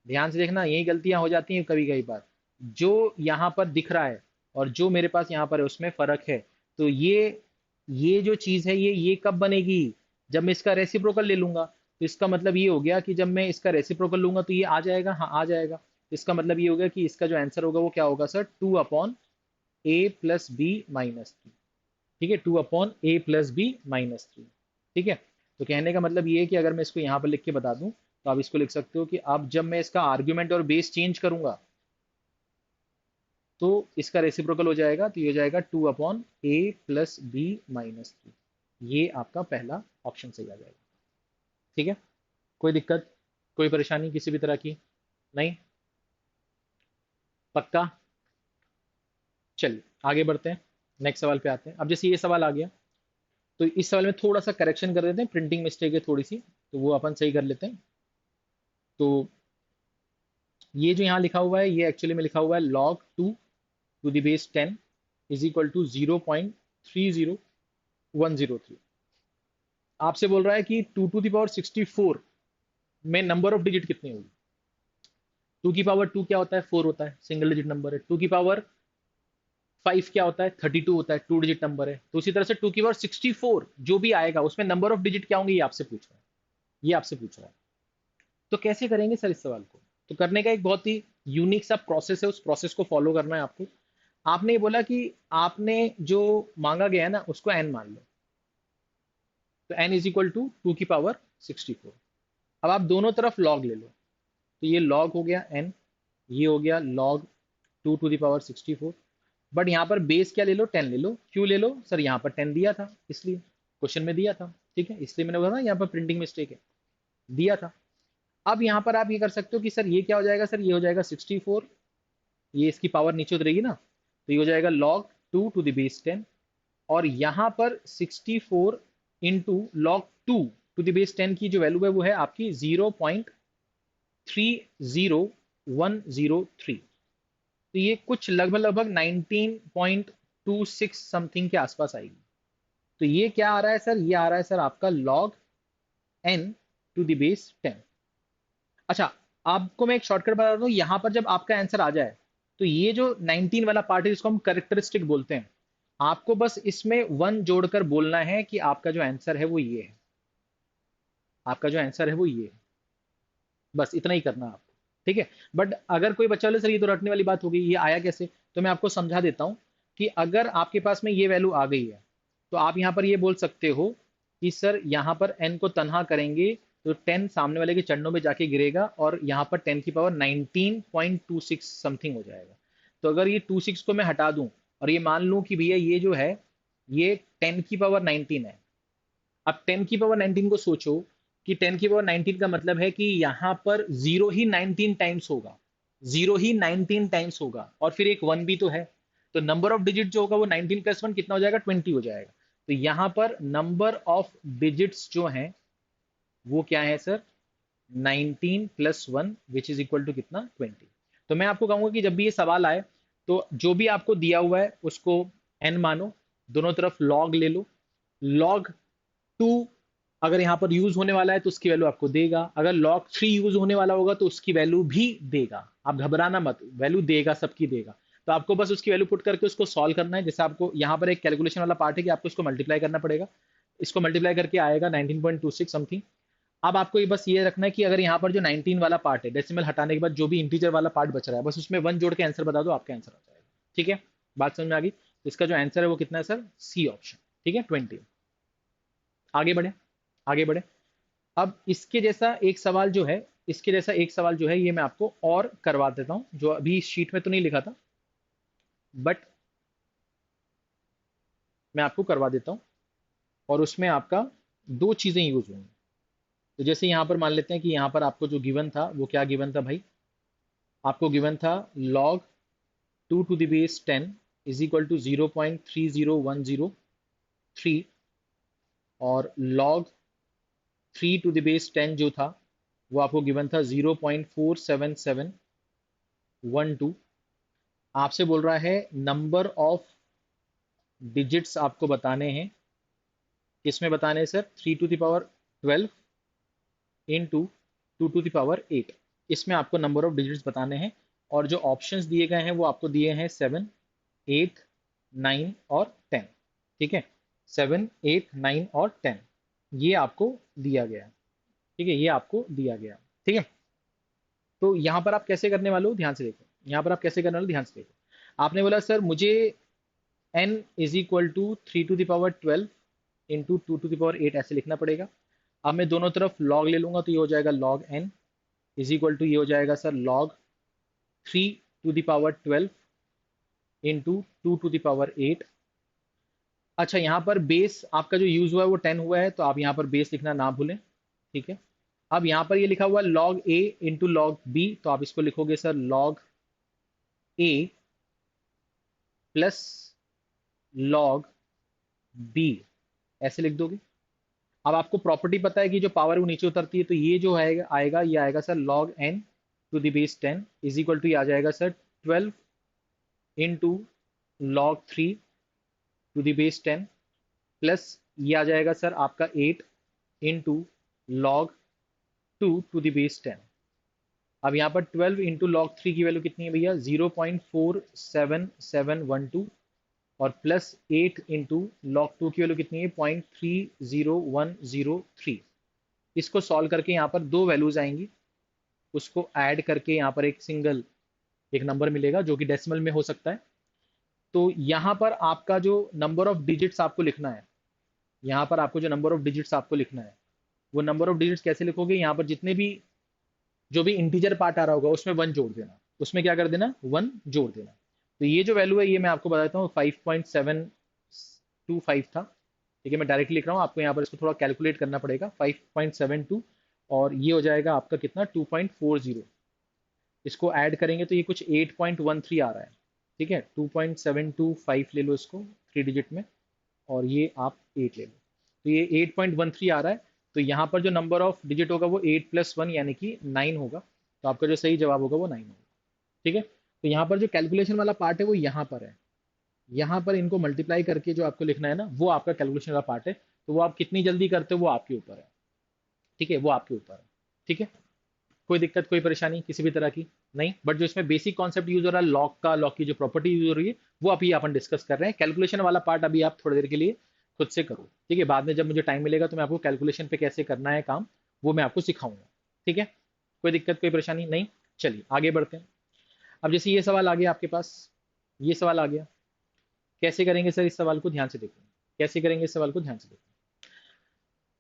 ध्यान से देखना, यही गलतियां हो जाती हैं कभी कई बार। जो यहाँ पर दिख रहा है और जो मेरे पास यहाँ पर है उसमें फर्क है। तो ये जो चीज है ये कब बनेगी? जब मैं इसका रेसिप्रोकल ले लूंगा। तो इसका मतलब ये हो गया कि जब मैं इसका रेसिप्रोकल लूंगा तो ये आ जाएगा, हाँ आ जाएगा। इसका मतलब ये होगा कि इसका जो आंसर होगा वो क्या होगा सर? 2/a+b-3। ठीक है, 2/a+b-3। ठीक है। तो कहने का मतलब ये है कि अगर मैं इसको यहाँ पर लिख के बता दूं तो आप इसको लिख सकते हो कि अब जब मैं इसका आर्ग्यूमेंट और बेस चेंज करूंगा तो इसका रेसिप्रोकल हो जाएगा, तो ये हो जाएगा 2/a+b-3। ये आपका पहला ऑप्शन सही आ जाएगा। ठीक है, कोई दिक्कत, कोई परेशानी किसी भी तरह की? नहीं? पक्का? चलिए आगे बढ़ते हैं, नेक्स्ट सवाल पे आते हैं। अब जैसे ये सवाल आ गया तो इस सवाल में थोड़ा सा करेक्शन कर देते हैं, प्रिंटिंग मिस्टेक है थोड़ी सी, तो वो अपन सही कर लेते हैं। तो ये जो यहाँ लिखा हुआ है ये एक्चुअली में लिखा हुआ है log 2 to the base 10 is equal to 0.30103। आपसे बोल रहा है कि 2 to the power 64 में नंबर ऑफ डिजिट कितनी होगी? 2 की पावर 2 क्या होता है? 4 होता है, सिंगल डिजिट नंबर है। 2 की पावर 5 क्या होता है? 32 होता है, 2 डिजिट नंबर है। तो उसी तरह से 2 की पावर 64 जो भी आएगा उसमें नंबर ऑफ डिजिट क्या होंगे, ये आपसे पूछ रहा है। ये आपसे पूछ रहा है। तो कैसे करेंगे सर इस सवाल को? तो करने का एक बहुत ही यूनिक सा प्रोसेस है, उस प्रोसेस को फॉलो करना है आपको। आपने ये बोला कि आपने जो मांगा गया है ना उसको एन मान लो। तो एन इज इक्वल टू 2 की पावर 64। अब आप दोनों तरफ लॉग ले लो। तो ये लॉग हो गया एन, ये हो गया log 2 to the power 64। But यहाँ पर बेस क्या ले लो? 10 ले लो। क्यों ले लो सर? यहाँ पर 10 दिया था इसलिए, क्वेश्चन में दिया था। ठीक है, इसलिए मैंने बोला ना यहाँ पर प्रिंटिंग मिस्टेक है, दिया था। अब यहाँ पर आप ये कर सकते हो कि सर ये क्या हो जाएगा? सर ये हो जाएगा 64, ये इसकी पावर नीचे उतरेगी ना, तो ये हो जाएगा log 2 to the base 10। और यहाँ पर 64 into log 2 to the base 10 की जो वैल्यू है वो है आपकी 0.30103। तो ये कुछ लगभग लगभग 19.26 समथिंग के आसपास आएगी। तो ये क्या आ रहा है सर? ये आ रहा है सर आपका log n to the base 10। अच्छा, आपको मैं एक शॉर्टकट बता दूं, यहां पर जब आपका आंसर आ जाए तो ये जो 19 वाला पार्ट है जिसको हम करेक्टरिस्टिक बोलते हैं, आपको बस इसमें 1 जोड़कर बोलना है कि आपका जो आंसर है वो ये है। आपका जो आंसर है वो ये है। बस इतना ही करना है आपको। ठीक है। बट अगर कोई बच्चा बोले सर ये तो रटने वाली बात हो गई, ये आया कैसे? तो मैं आपको समझा देता हूं कि अगर आपके पास में ये वैल्यू आ गई है तो आप यहाँ पर ये बोल सकते हो कि सर यहाँ पर n को तनहा करेंगे तो 10 सामने वाले के चरणों में जाके गिरेगा और यहाँ पर 10 की पावर 19.26 समथिंग हो जाएगा। तो अगर ये 26 को मैं हटा दूं और ये मान लूं कि भैया ये जो है ये 10 की पावर 19 है। अब 10 की पावर 19 को सोचो कि 10 की पावर 19 का मतलब है कि यहाँ पर जीरो ही 19 टाइम्स होगा, जीरो ही 19 टाइम्स होगा और फिर एक 1 भी तो है। तो नंबर ऑफ डिजिट जो होगा वो 19+1 कितना हो जाएगा? 20 हो जाएगा। तो यहाँ पर नंबर ऑफ डिजिट्स जो हैं वो क्या है sir? 19+1 which is equal to कितना? 20। तो मैं आपको कहूंगा कि जब भी ये सवाल आए तो जो भी आपको दिया हुआ है उसको n मानो, दोनों तरफ log ले लो। log 2 अगर यहाँ पर यूज होने वाला है तो उसकी वैल्यू आपको देगा, अगर log 3 यूज होने वाला होगा तो उसकी वैल्यू भी देगा। आप घबराना मत, वैल्यू देगा, सबकी देगा। तो आपको बस उसकी वैल्यू पुट करके उसको सॉल्व करना है। जैसे आपको यहाँ पर एक कैलकुलेशन वाला पार्ट है कि आपको इसको मल्टीप्लाई करना पड़ेगा, इसको मल्टीप्लाई करके आएगा 19.26 समथिंग। अब आपको ये बस ये रखना है कि अगर यहाँ पर जो 19 वाला पार्ट है, डेसिमल हटाने के बाद जो भी इंटीजर वाला पार्ट बच रहा है, बस उसमें 1 जोड़ के आंसर बता दो, आपका आंसर आ जाएगा। ठीक है, बात समझ में आ गई? तो इसका जो आंसर है वो कितना है सर? C option. ठीक है, 20। आगे बढ़े, आगे बढ़े। अब इसके जैसा एक सवाल जो है, इसके जैसा एक सवाल जो है ये मैं आपको और करवा देता हूं, जो अभी शीट में तो नहीं लिखा था बट मैं आपको करवा देता हूं। और उसमें आपका दो चीजें यूज होंगी। तो जैसे यहाँ पर मान लेते हैं कि यहाँ पर आपको जो गिवन था वो क्या गिवन था भाई? आपको गिवन था log 2 to the base 10 is equal to 0.30103 और log 3 to the base 10 जो था वो आपको गिवन था 0.47712। आपसे बोल रहा है नंबर ऑफ डिजिट्स आपको बताने हैं। किसमें बताने हैं sir? 3 to the power 12 into 2 to the power 8। इसमें आपको नंबर ऑफ डिजिट्स बताने हैं, और जो ऑप्शंस दिए गए हैं वो आपको दिए हैं 7, 8, 9 और 10। ठीक है, 7, 8, 9 और 10 ये आपको दिया गया। ठीक है, ये आपको दिया गया। ठीक है, तो यहाँ पर आप कैसे करने वाले हो, ध्यान से देखो। यहाँ पर आप कैसे करने वाले हो, ध्यान से देखो। आपने बोला सर मुझे n is equal to 3 to the power 12 into 2 to the power 8 ऐसे लिखना पड़ेगा। अब मैं दोनों तरफ log ले लूंगा, तो ये हो जाएगा log n is equal to, ये हो जाएगा sir log 3 to the power 12 into 2 to the power 8। अच्छा, यहाँ पर बेस आपका जो यूज हुआ है वो 10 हुआ है, तो आप यहाँ पर बेस लिखना ना भूलें। ठीक है, अब यहाँ पर ये लिखा हुआ है log a into log b, तो आप इसको लिखोगे sir log a plus log b, ऐसे लिख दोगे। अब आपको प्रॉपर्टी पता है कि जो पावर है वो नीचे उतरती है, तो ये जो आएगा आएगा ये आएगा sir log n to the base 10 is equal to, ये आ जाएगा sir 12 into log 3 to the base 10 plus ये आ जाएगा सर आपका 8 into log 2 to the base 10। अब यहाँ पर 12 इंटू log 3 की वैल्यू कितनी है भैया, 0.47712, और प्लस 8 इंटू log 2 की वैल्यू कितनी है, 0.30103। इसको सॉल्व करके यहाँ पर दो वैल्यूज आएंगी, उसको ऐड करके यहाँ पर एक सिंगल एक नंबर मिलेगा जो कि डेसिमल में हो सकता है। तो यहाँ पर आपका जो नंबर ऑफ डिजिट्स आपको लिखना है, यहाँ पर आपको जो नंबर ऑफ डिजिट्स आपको लिखना है, वो नंबर ऑफ डिजिट्स कैसे लिखोगे, यहाँ पर जितने भी जो भी इंटीजर पार्ट आ रहा होगा उसमें 1 जोड़ देना, उसमें क्या कर देना, 1 जोड़ देना। तो ये जो वैल्यू है ये मैं आपको बता देता हूँ, 5.725 था। ठीक है, मैं डायरेक्टली लिख रहा हूँ, आपको यहाँ पर इसको थोड़ा कैलकुलेट करना पड़ेगा। 5.72 और ये हो जाएगा आपका कितना, 2.40। इसको ऐड करेंगे तो ये कुछ 8.13 आ रहा है। ठीक है, 2.725 ले लो इसको 3 डिजिट में, और ये आप 8 ले लो, तो ये 8.13 आ रहा है। तो यहाँ पर जो नंबर ऑफ डिजिट होगा वो 8 + 1 यानी कि 9 होगा। तो आपका जो सही जवाब होगा वो 9 होगा। ठीक है, तो यहाँ पर जो कैलकुलेशन वाला पार्ट है वो यहाँ पर है। यहाँ पर इनको मल्टीप्लाई करके जो आपको लिखना है ना, वो आपका कैलकुलेशन वाला पार्ट है। तो वो आप कितनी जल्दी करते हो वो आपके ऊपर है। ठीक है, वो आपके ऊपर है। ठीक है, कोई दिक्कत कोई परेशानी किसी भी तरह की नहीं, बट जो इसमें बेसिक कॉन्सेप्ट यूज हो रहा है लॉग का, लॉग की जो प्रॉपर्टी यूज हो रही है वो अभी अपन डिस्कस कर रहे हैं। कैलकुलेशन वाला पार्ट अभी आप थोड़ी देर के लिए खुद से करो। ठीक है, बाद में जब मुझे टाइम मिलेगा तो मैं आपको कैलकुलेशन पे कैसे करना है काम, वो मैं आपको सिखाऊंगा। ठीक है, कोई दिक्कत कोई परेशानी नहीं। चलिए आगे बढ़ते हैं। अब जैसे ये सवाल आ गया आपके पास, ये सवाल आ गया, कैसे करेंगे सर इस सवाल को, ध्यान से देखो कैसे करेंगे इस सवाल को, ध्यान से देखो।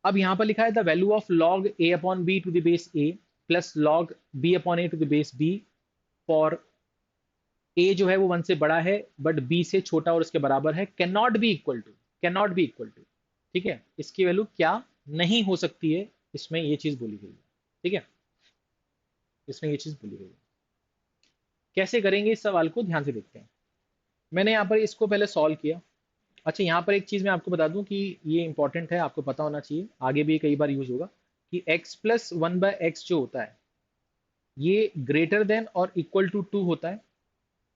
अब यहाँ पर लिखा है the value of log a upon b to the base a plus log b upon a to the base b for a जो है वो 1 से बड़ा है बट b से छोटा और उसके बराबर है, can not be equal to, can not be equal to. ठीक है, इसकी वैल्यू क्या नहीं हो सकती है, इसमें ये चीज बोली गई है। ठीक है, इसमें ये चीज बोली गई है। कैसे करेंगे इस सवाल को, ध्यान से देखते हैं। मैंने यहाँ पर इसको पहले सॉल्व किया। अच्छा, यहाँ पर एक चीज मैं आपको बता दूं कि ये इंपॉर्टेंट है, आपको पता होना चाहिए, आगे भी कई बार यूज होगा, कि x + 1/x जो होता है ये ग्रेटर देन और इक्वल टू 2 होता है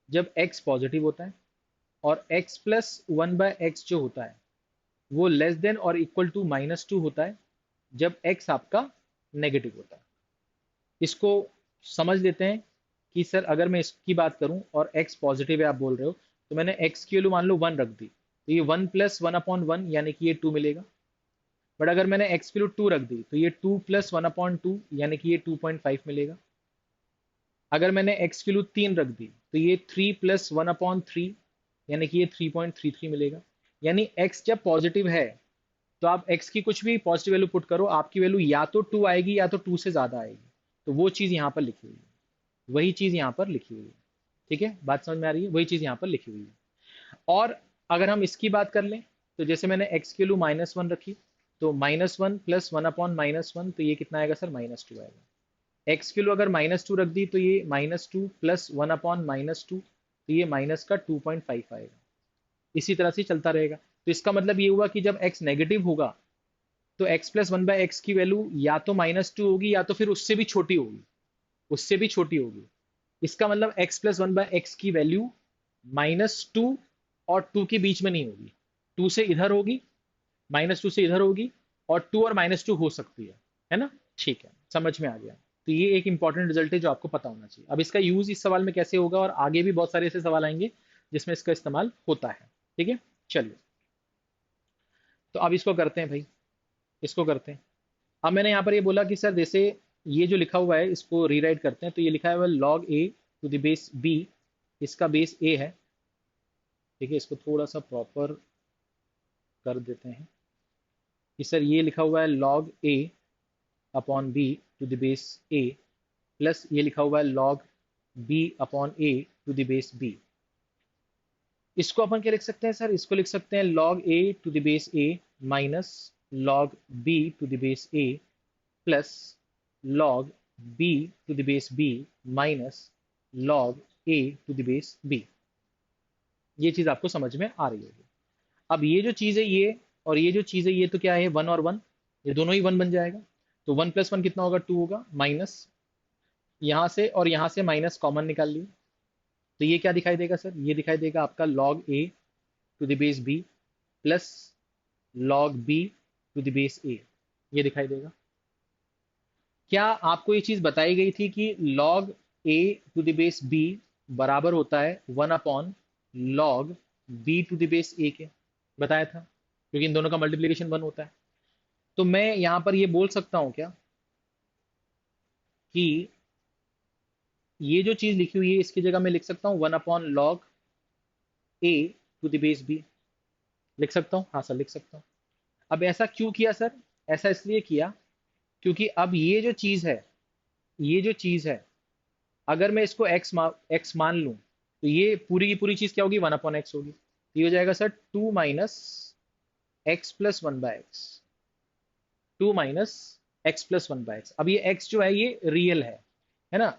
जब x पॉजिटिव होता है, और x + 1/x जो होता है वो लेस देन और इक्वल टू -2 होता है जब x आपका नेगेटिव होता है। इसको समझ लेते हैं कि सर अगर मैं इसकी बात करूं और x पॉजिटिव है आप बोल रहे हो, तो मैंने x की वैल्यू मान लो 1 रख दी, तो ये 1 + 1/1 यानी कि ये 2 मिलेगा। बट अगर मैंने x की वैल्यू 2 रख दी तो ये 2 + 1/2 यानी कि ये 2.5 मिलेगा। अगर मैंने x की वैल्यू 3 रख दी तो ये 3 + 1/3 यानी कि ये 3.33 मिलेगा। यानी x जब पॉजिटिव है तो आप x की कुछ भी पॉजिटिव वैल्यू पुट करो, आपकी वैल्यू या तो 2 आएगी या तो 2 से ज्यादा आएगी। तो वो चीज यहाँ पर लिखी हुई है, वही चीज यहाँ पर लिखी हुई है। ठीक है, बात समझ में आ रही है, वही चीज यहाँ पर लिखी हुई है। और अगर हम इसकी बात कर लें तो जैसे मैंने x की वैल्यू -1 रखी, तो -1 + 1/-1, तो ये कितना आएगा सर, -2 आएगा। x की वैल्यू अगर -2 रख दी तो ये -2 + 1/-2, तो ये माइनस का 2.5 आएगा। इसी तरह से चलता रहेगा। तो इसका मतलब ये हुआ कि जब x नेगेटिव होगा तो x + 1/x की वैल्यू या तो -2 होगी या तो फिर उससे भी छोटी होगी, उससे भी छोटी होगी। इसका मतलब x + 1/x की वैल्यू -2 और 2 के बीच में नहीं होगी, 2 से इधर होगी, -2 से इधर होगी, और 2 और -2 हो सकती है ना? ठीक है, समझ में आ गया। तो ये एक इंपॉर्टेंट रिजल्ट है जो आपको पता होना चाहिए। अब इसका यूज इस सवाल में कैसे होगा, और आगे भी बहुत सारे ऐसे सवाल आएंगे जिसमें इसका इस्तेमाल होता है। ठीक है, चलिए। तो अब इसको करते हैं भाई, इसको करते हैं। अब मैंने यहाँ पर ये बोला कि सर जैसे ये जो लिखा हुआ है इसको रीराइट करते हैं, तो ये लिखा हुआ है log a to the base b, इसका बेस a है। ठीक है, इसको थोड़ा सा प्रॉपर कर देते हैं कि सर ये लिखा हुआ है log a upon b to the base a, plus ये लिखा हुआ है log b upon a to the base b। इसको अपन क्या लिख सकते हैं सर, इसको लिख सकते हैं log a to the base a minus log b to the base a plus log b to the base b minus log a to the base b। ये चीज आपको समझ में आ रही होगी। अब ये जो चीज है ये, और ये जो चीज है ये, तो क्या है, 1 और 1, ये दोनों ही 1 बन जाएगा। तो 1 + 1 कितना होगा, 2 होगा, माइनस यहाँ से और यहाँ से माइनस कॉमन निकाल लिए, तो ये क्या दिखाई देगा सर, ये दिखाई देगा आपका log a to the base b plus log b to the base a, ये दिखाई देगा। क्या आपको ये चीज बताई गई थी कि log a to the base b बराबर होता है 1 upon log b to the base a के? बताया था, क्योंकि इन दोनों का मल्टीप्लिकेशन 1 होता है। तो मैं यहां पर ये बोल सकता हूं क्या कि ये जो चीज लिखी हुई है इसकी जगह मैं लिख सकता हूँ 1 upon log a to the base b, लिख सकता हूँ? हाँ सर, लिख सकता हूँ। अब ऐसा क्यों किया सर? ऐसा इसलिए किया क्योंकि अब ये जो चीज है, ये जो चीज है, अगर मैं इसको x मान लूं, तो ये पूरी की पूरी चीज क्या होगी, 1/x होगी। तो ये हो जाएगा sir 2 minus x plus 1/x, 2 minus x plus 1/x। अब ये x जो है ये रियल है ना,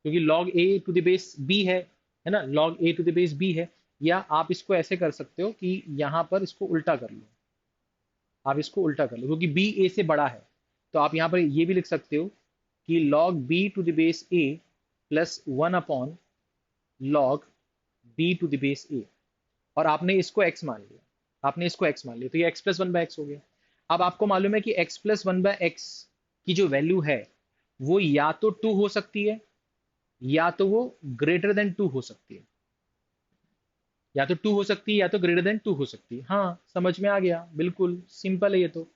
क्योंकि log a to the base b है ना, log a to the base b है। या आप इसको ऐसे कर सकते हो कि यहाँ पर इसको उल्टा कर लो, आप इसको उल्टा कर लो, क्योंकि b a से बड़ा है। तो आप यहाँ पर ये भी लिख सकते हो कि log b to the base a plus 1 upon log b to the base a, और आपने इसको x मान लिया, आपने इसको x मान लिया, तो ये x प्लस 1/x हो गया। अब आपको मालूम है कि x प्लस 1/x की जो वैल्यू है वो या तो 2 हो सकती है, या तो वो ग्रेटर देन 2 हो सकती है, या तो 2 हो सकती है या तो ग्रेटर देन 2 हो सकती है। हाँ, समझ में आ गया, बिल्कुल सिंपल है ये तो।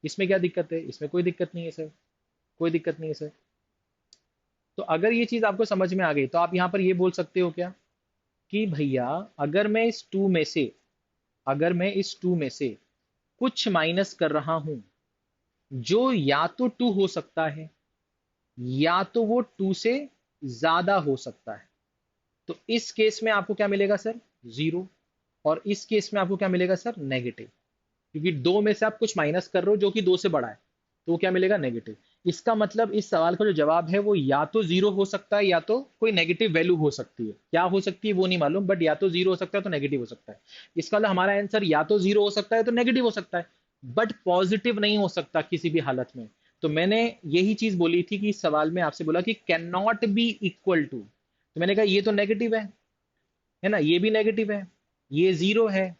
इसमें क्या दिक्कत है, इसमें कोई दिक्कत नहीं है सर, कोई दिक्कत नहीं है सर। तो अगर ये चीज आपको समझ में आ गई तो आप यहाँ पर ये बोल सकते हो क्या कि भैया अगर मैं इस 2 में से, अगर मैं इस 2 में से कुछ माइनस कर रहा हूं जो या तो 2 हो सकता है या तो वो 2 से ज्यादा हो सकता है, तो इस केस में आपको क्या मिलेगा सर, 0। और इस केस में आपको क्या मिलेगा सर, नेगेटिव, क्योंकि 2 में से आप कुछ माइनस कर रहे हो जो कि 2 से बड़ा है, तो वो क्या मिलेगा, नेगेटिव। इसका मतलब इस सवाल का जो जवाब है वो या तो 0 हो सकता है या तो कोई नेगेटिव वैल्यू हो सकती है। क्या हो सकती है वो नहीं मालूम, बट या तो 0 हो सकता है तो नेगेटिव हो सकता है। इसका मतलब हमारा आंसर या तो 0 हो सकता है तो नेगेटिव हो सकता है, बट पॉजिटिव नहीं हो सकता किसी भी हालत में। तो मैंने यही चीज बोली थी कि इस सवाल में आपसे बोला कि can not be equal to, तो मैंने कहा ये तो नेगेटिव है ना, ये भी नेगेटिव है, ये 0 है,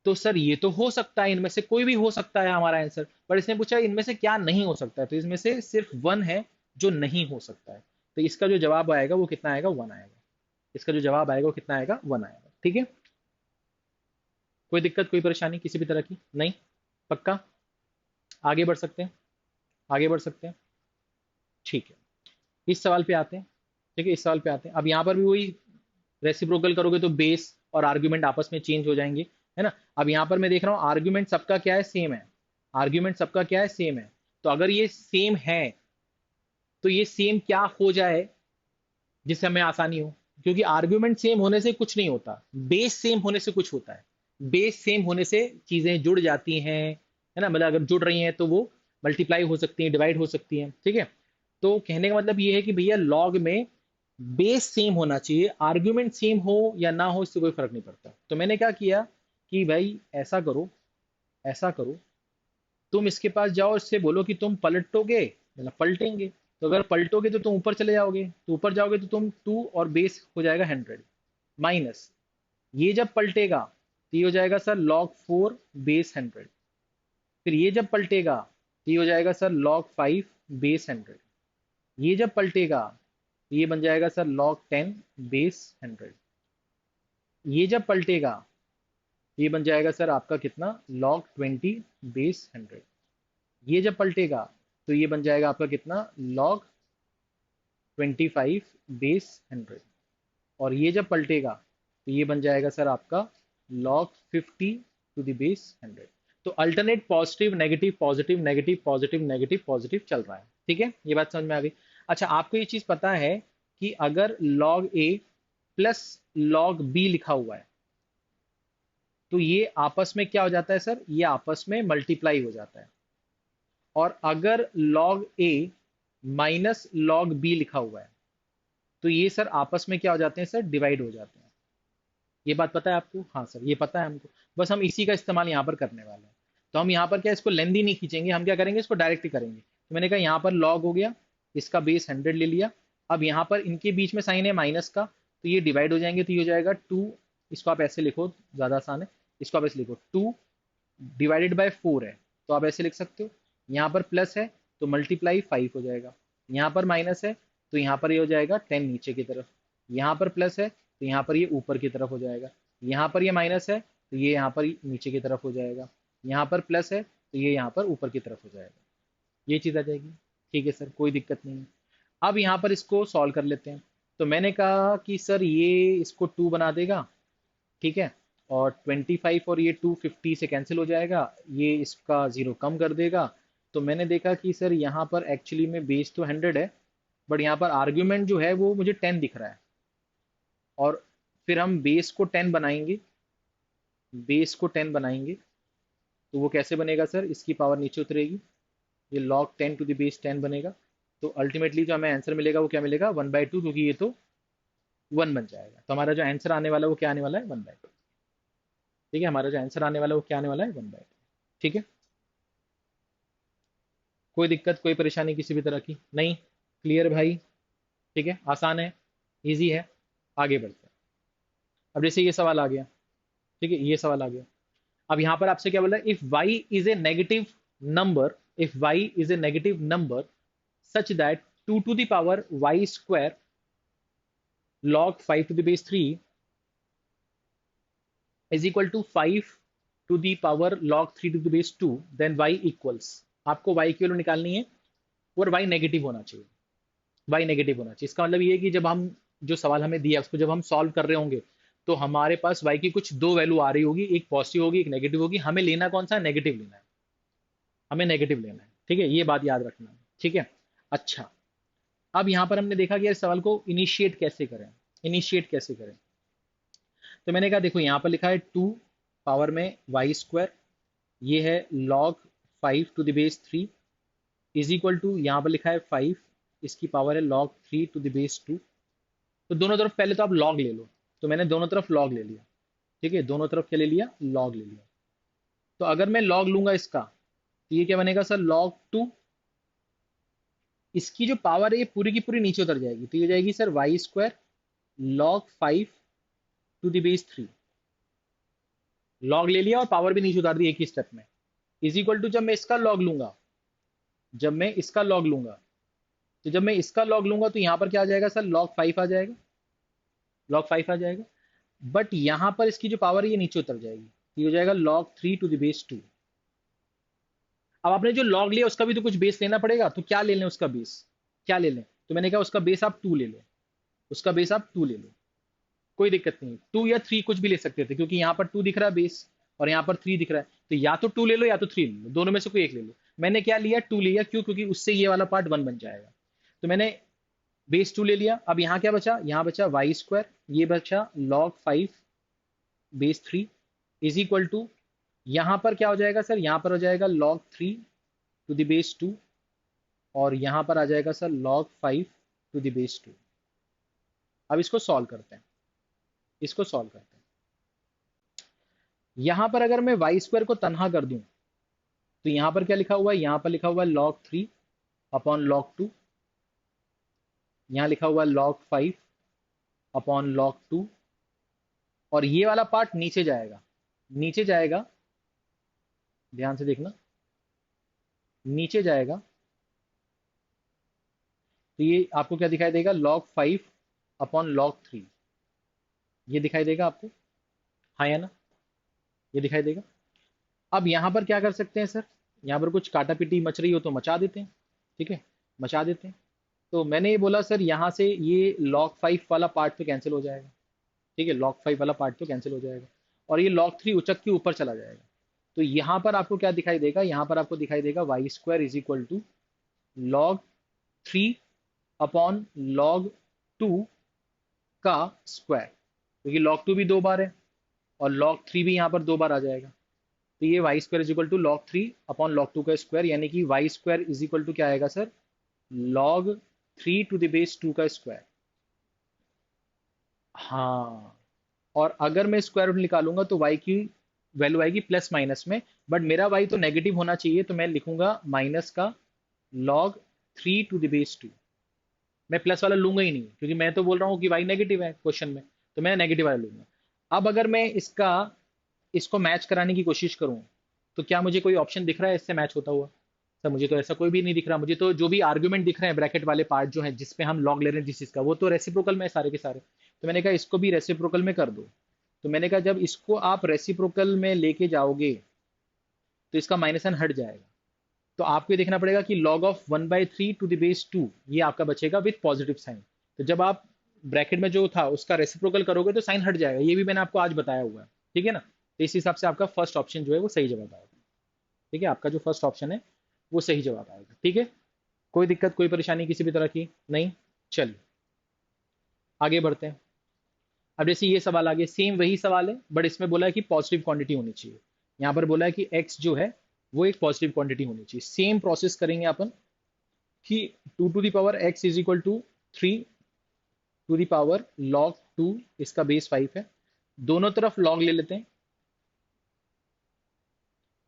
तो सर ये तो हो सकता है, इनमें से कोई भी हो सकता है हमारा आंसर। पर इसने पूछा इनमें से क्या नहीं हो सकता है, तो इसमें से सिर्फ 1 है जो नहीं हो सकता है। तो इसका जो जवाब आएगा वो कितना आएगा, 1 आएगा। इसका जो जवाब आएगा वो कितना आएगा, 1 आएगा। ठीक है, कोई दिक्कत, कोई परेशानी किसी भी तरह की नहीं? पक्का? आगे बढ़ सकते हैं, आगे बढ़ सकते हैं। ठीक है, इस सवाल पे आते हैं। ठीक है, इस सवाल पे आते हैं। अब यहाँ पर भी वही, रेसिप्रोकल करोगे तो बेस और आर्ग्यूमेंट आपस में चेंज हो जाएंगे, है ना। अब यहाँ पर मैं देख रहा हूँ आर्ग्यूमेंट सबका क्या है, सेम है। आर्ग्यूमेंट सबका क्या है, सेम है। तो अगर ये सेम है तो ये सेम क्या हो जाए जिससे हमें आसानी हो, क्योंकि आर्ग्यूमेंट सेम होने से कुछ नहीं होता, बेस सेम होने से कुछ होता है। बेस सेम होने से चीजें जुड़ जाती हैं, है ना, मतलब अगर जुड़ रही हैं तो वो मल्टीप्लाई हो सकती हैं, डिवाइड हो सकती हैं। ठीक है, तो कहने का मतलब ये है कि भैया लॉग में बेस सेम होना चाहिए, आर्ग्यूमेंट सेम हो या ना हो इससे कोई फर्क नहीं पड़ता। तो मैंने क्या किया कि भाई ऐसा करो, ऐसा करो, तुम इसके पास जाओ, इससे बोलो कि तुम पलटोगे, मतलब पलटेंगे। तो अगर पलटोगे तो तुम ऊपर चले जाओगे, तो ऊपर जाओगे तो तुम 2 और बेस हो जाएगा 100, माइनस ये जब पलटेगा तो ये हो जाएगा सर log 4 बेस 100। फिर ये जब पलटेगा तो ये हो जाएगा सर log 5 बेस 100। ये जब पलटेगा तो ये बन जाएगा सर log 10 बेस 100। ये जब पलटेगा तो ये बन जाएगा सर आपका कितना, log 20 बेस 100। ये जब पलटेगा तो ये बन जाएगा आपका कितना, log 25 बेस 100। और ये जब पलटेगा तो ये बन जाएगा सर आपका log 50 टू द बेस 100। तो alternate positive negative positive negative positive negative positive चल रहा है। ठीक है, ये बात समझ में आ गई। अच्छा, आपको ये चीज पता है कि अगर log A plus log B लिखा हुआ है तो ये आपस में क्या हो जाता है सर, ये आपस में मल्टीप्लाई हो जाता है। और अगर log A minus log B लिखा हुआ है तो ये सर आपस में क्या हो जाते हैं सर, डिवाइड हो जाते हैं। ये बात पता है आपको? हाँ सर, ये पता है हमको। बस हम इसी का इस्तेमाल यहाँ पर करने वाले हैं। तो हम यहाँ पर क्या, इसको लेंदी नहीं खींचेंगे, हम क्या करेंगे, इसको डायरेक्ट ही करेंगे। तो मैंने कहा यहाँ पर log हो गया, इसका बेस 100 ले लिया। अब यहाँ पर इनके बीच में साइन है माइनस का, तो ये डिवाइड हो जाएंगे, तो ये हो जाएगा 2। इसको आप ऐसे लिखो, ज़्यादा आसान है। इसको आप ऐसे लिखो, 2 डिवाइडेड बाय 4 है तो आप ऐसे लिख सकते हो। यहाँ पर प्लस है तो मल्टीप्लाई 5 हो जाएगा। यहाँ पर माइनस है तो यहाँ पर ये हो जाएगा 10 नीचे की तरफ। यहाँ पर प्लस है तो यहाँ पर ये ऊपर की तरफ हो जाएगा। यहाँ पर ये माइनस है तो ये यहाँ पर नीचे की तरफ हो जाएगा। यहाँ पर प्लस है तो ये यहाँ पर ऊपर की तरफ हो जाएगा। ये चीज़ आ जाएगी। ठीक है सर, कोई दिक्कत नहीं है। अब यहाँ पर इसको सॉल्व कर लेते हैं। तो मैंने कहा कि सर ये इसको 2 बना देगा, ठीक है, और 25 और ये 250 से कैंसिल हो जाएगा, ये इसका 0 कम कर देगा। तो मैंने देखा कि सर यहाँ पर एक्चुअली में बेस तो 100 है, बट यहाँ पर आर्ग्यूमेंट जो है वो मुझे 10 दिख रहा है। और फिर हम बेस को 10 बनाएंगे, बेस को 10 बनाएंगे तो वो कैसे बनेगा सर, इसकी पावर नीचे उतरेगी, ये log 10 टू द बेस 10 बनेगा। तो अल्टीमेटली जो हमें आंसर मिलेगा वो क्या मिलेगा, 1/2, क्योंकि ये तो 1 बन जाएगा। तो हमारा जो आंसर आने वाला है वो क्या आने वाला है, 1/2। ठीक है, हमारा जो आंसर आने वाला है वो क्या आने वाला है, 1/2। ठीक है, कोई दिक्कत कोई परेशानी किसी भी तरह की नहीं? क्लियर भाई? ठीक है, आसान है, इजी है। आगे बढ़ते हैं। अब जैसे ये सवाल आ गया, ठीक है, ये सवाल आ गया। अब यहाँ पर आपसे क्या बोला, if y is a negative number, if y is a negative number such that 2 to the power y square log 5 to the base 3 is equal to 5 to the power log 3 to the base 2, then y equals, आपको y की वैल्यू निकालनी है और y नेगेटिव होना चाहिए। y नेगेटिव होना चाहिए, इसका मतलब ये है कि जब हम, जो सवाल हमें दिया उसको जब हम सॉल्व कर रहे होंगे तो हमारे पास y की कुछ दो वैल्यू आ रही होगी, एक पॉजिटिव होगी एक नेगेटिव होगी। हमें लेना कौन सा है, नेगेटिव लेना है, हमें नेगेटिव लेना है। ठीक है, ये बात याद रखना है। ठीक है, अच्छा, अब यहाँ पर हमने देखा कि इस सवाल को इनिशिएट कैसे करें, इनिशिएट कैसे करें। तो मैंने कहा देखो यहाँ पर लिखा है 2 पावर में वाई स्क्वायर, ये है log 5 to the base 3 is equal to, यहाँ पर लिखा है 5, इसकी पावर है log 3 टू द बेस 2। तो दोनों तरफ पहले तो आप log ले लो। तो मैंने दोनों तरफ log ले लिया। ठीक है, दोनों तरफ क्या ले लिया, log ले लिया। तो अगर मैं log लूंगा इसका तो ये क्या बनेगा सर, log 2। इसकी जो पावर है ये पूरी की पूरी नीचे उतर जाएगी, तो ये हो जाएगी sir y square log 5 to the base 3। Log ले लिया और पावर भी नीचे उतार दी एक ही स्टेप में। इज इक्वल टू, जब मैं इसका लॉग लूंगा, जब मैं इसका लॉग लूंगा, तो जब मैं इसका लॉग लूंगा तो यहां पर क्या आ जाएगा सर, log 5 आ जाएगा, log 5 आ जाएगा। बट यहां पर इसकी जो पावर है ये नीचे उतर जाएगी, ये हो जाएगा log 3 टू द बेस 2। अब आपने जो लॉग लिया उसका भी तो कुछ बेस लेना पड़ेगा, तो क्या ले लें उसका बेस, क्या ले लें? तो मैंने कहा उसका बेस आप 2 ले लो, उसका बेस आप 2 ले लो, कोई दिक्कत नहीं। 2 या 3 कुछ भी ले सकते थे, क्योंकि यहाँ पर 2 दिख रहा है बेस और यहाँ पर 3 दिख रहा है, तो या तो 2 ले लो या तो 3 ले लो, दोनों में से कोई एक ले लो। मैंने क्या लिया, 2 लिया, क्यों? क्योंकि उससे ये वाला पार्ट 1 बन जाएगा। तो मैंने बेस 2 ले लिया। अब यहाँ क्या बचा, यहाँ बचा वाई स्क्वायर, ये बचा log 5 base 3 is equal to, यहाँ पर क्या हो जाएगा सर, यहाँ पर हो जाएगा log 3 टू द बेस 2 और यहाँ पर आ जाएगा sir log 5 to the base 2। अब इसको सॉल्व करते हैं, इसको सॉल्व करते हैं। यहाँ पर अगर मैं वाई स्क्वायर को तनहा कर दूं तो यहाँ पर क्या लिखा हुआ है, यहाँ पर लिखा हुआ है log 3 अपॉन log 2, यहाँ लिखा हुआ है log 5 अपॉन log 2, और ये वाला पार्ट नीचे जाएगा, नीचे जाएगा, ध्यान से देखना, नीचे जाएगा तो ये आपको क्या दिखाई देगा, log 5 अपॉन log 3, ये दिखाई देगा आपको, हाँ या ना, ये दिखाई देगा। अब यहाँ पर क्या कर सकते हैं सर, यहाँ पर कुछ काटा पीटी मच रही हो तो मचा देते हैं, ठीक है, मचा देते हैं। तो मैंने ये बोला सर यहाँ से ये log 5 वाला पार्ट तो कैंसिल हो जाएगा, ठीक है, log 5 वाला पार्ट तो कैंसिल हो जाएगा, और ये log 3 उचक के ऊपर चला जाएगा। तो यहाँ पर आपको क्या दिखाई देगा, यहाँ पर आपको दिखाई देगा y² = log 3 अपॉन log 2 का स्क्वायर, क्योंकि log 2 भी 2 बार है और log 3 भी यहाँ पर 2 बार आ जाएगा। तो ये y² = log 3 अपॉन log 2 का स्क्वायर, यानी कि y² क्या आएगा sir, log 3 to the base 2 का स्क्वायर। हाँ, और अगर मैं स्क्वायर रूट निकालूंगा तो y की वैल्यू आएगी प्लस माइनस में, बट मेरा y तो नेगेटिव होना चाहिए, तो मैं लिखूंगा माइनस का log 3 to the base 2। मैं प्लस वाला लूंगा ही नहीं, क्योंकि मैं तो बोल रहा हूँ कि y नेगेटिव है क्वेश्चन में, तो मैं नेगेटिव वाला लूंगा। अब अगर मैं इसको मैच कराने की कोशिश करूं, तो क्या मुझे कोई ऑप्शन दिख रहा है इससे मैच होता हुआ? सर मुझे तो ऐसा कोई भी नहीं दिख रहा, मुझे तो जो भी आर्ग्यूमेंट दिख रहे हैं ब्रैकेट वाले पार्ट जो है जिसपे हम लॉग ले रहे हैं जिस चीज का, वो तो रेसिप्रोकल में है सारे के सारे। तो मैंने कहा इसको भी रेसिप्रोकल में कर दो। तो मैंने कहा जब इसको आप रेसिप्रोकल में लेके जाओगे तो इसका माइनस साइन हट जाएगा। तो आपको ये देखना पड़ेगा कि log of 1/3 to the base 2 ये आपका बचेगा विथ पॉजिटिव साइन। तो जब आप ब्रैकेट में जो था उसका रेसिप्रोकल करोगे तो साइन हट जाएगा, ये भी मैंने आपको आज बताया हुआ है, ठीक है ना। तो इस हिसाब से आपका फर्स्ट ऑप्शन जो है वो सही जवाब आएगा, ठीक है, आपका जो फर्स्ट ऑप्शन है वो सही जवाब आएगा, ठीक है। कोई दिक्कत कोई परेशानी किसी भी तरह की नहीं। चलिए आगे बढ़ते हैं। अब जैसे ये सवाल आ गया, सेम वही सवाल है बट इसमें बोला है कि पॉजिटिव क्वांटिटी होनी चाहिए। यहाँ पर बोला है कि x जो है वो एक पॉजिटिव क्वांटिटी होनी चाहिए। सेम प्रोसेस करेंगे अपन कि 2 to the power x = 3 to the power log 2, इसका बेस 5 है, दोनों तरफ log ले लेते हैं।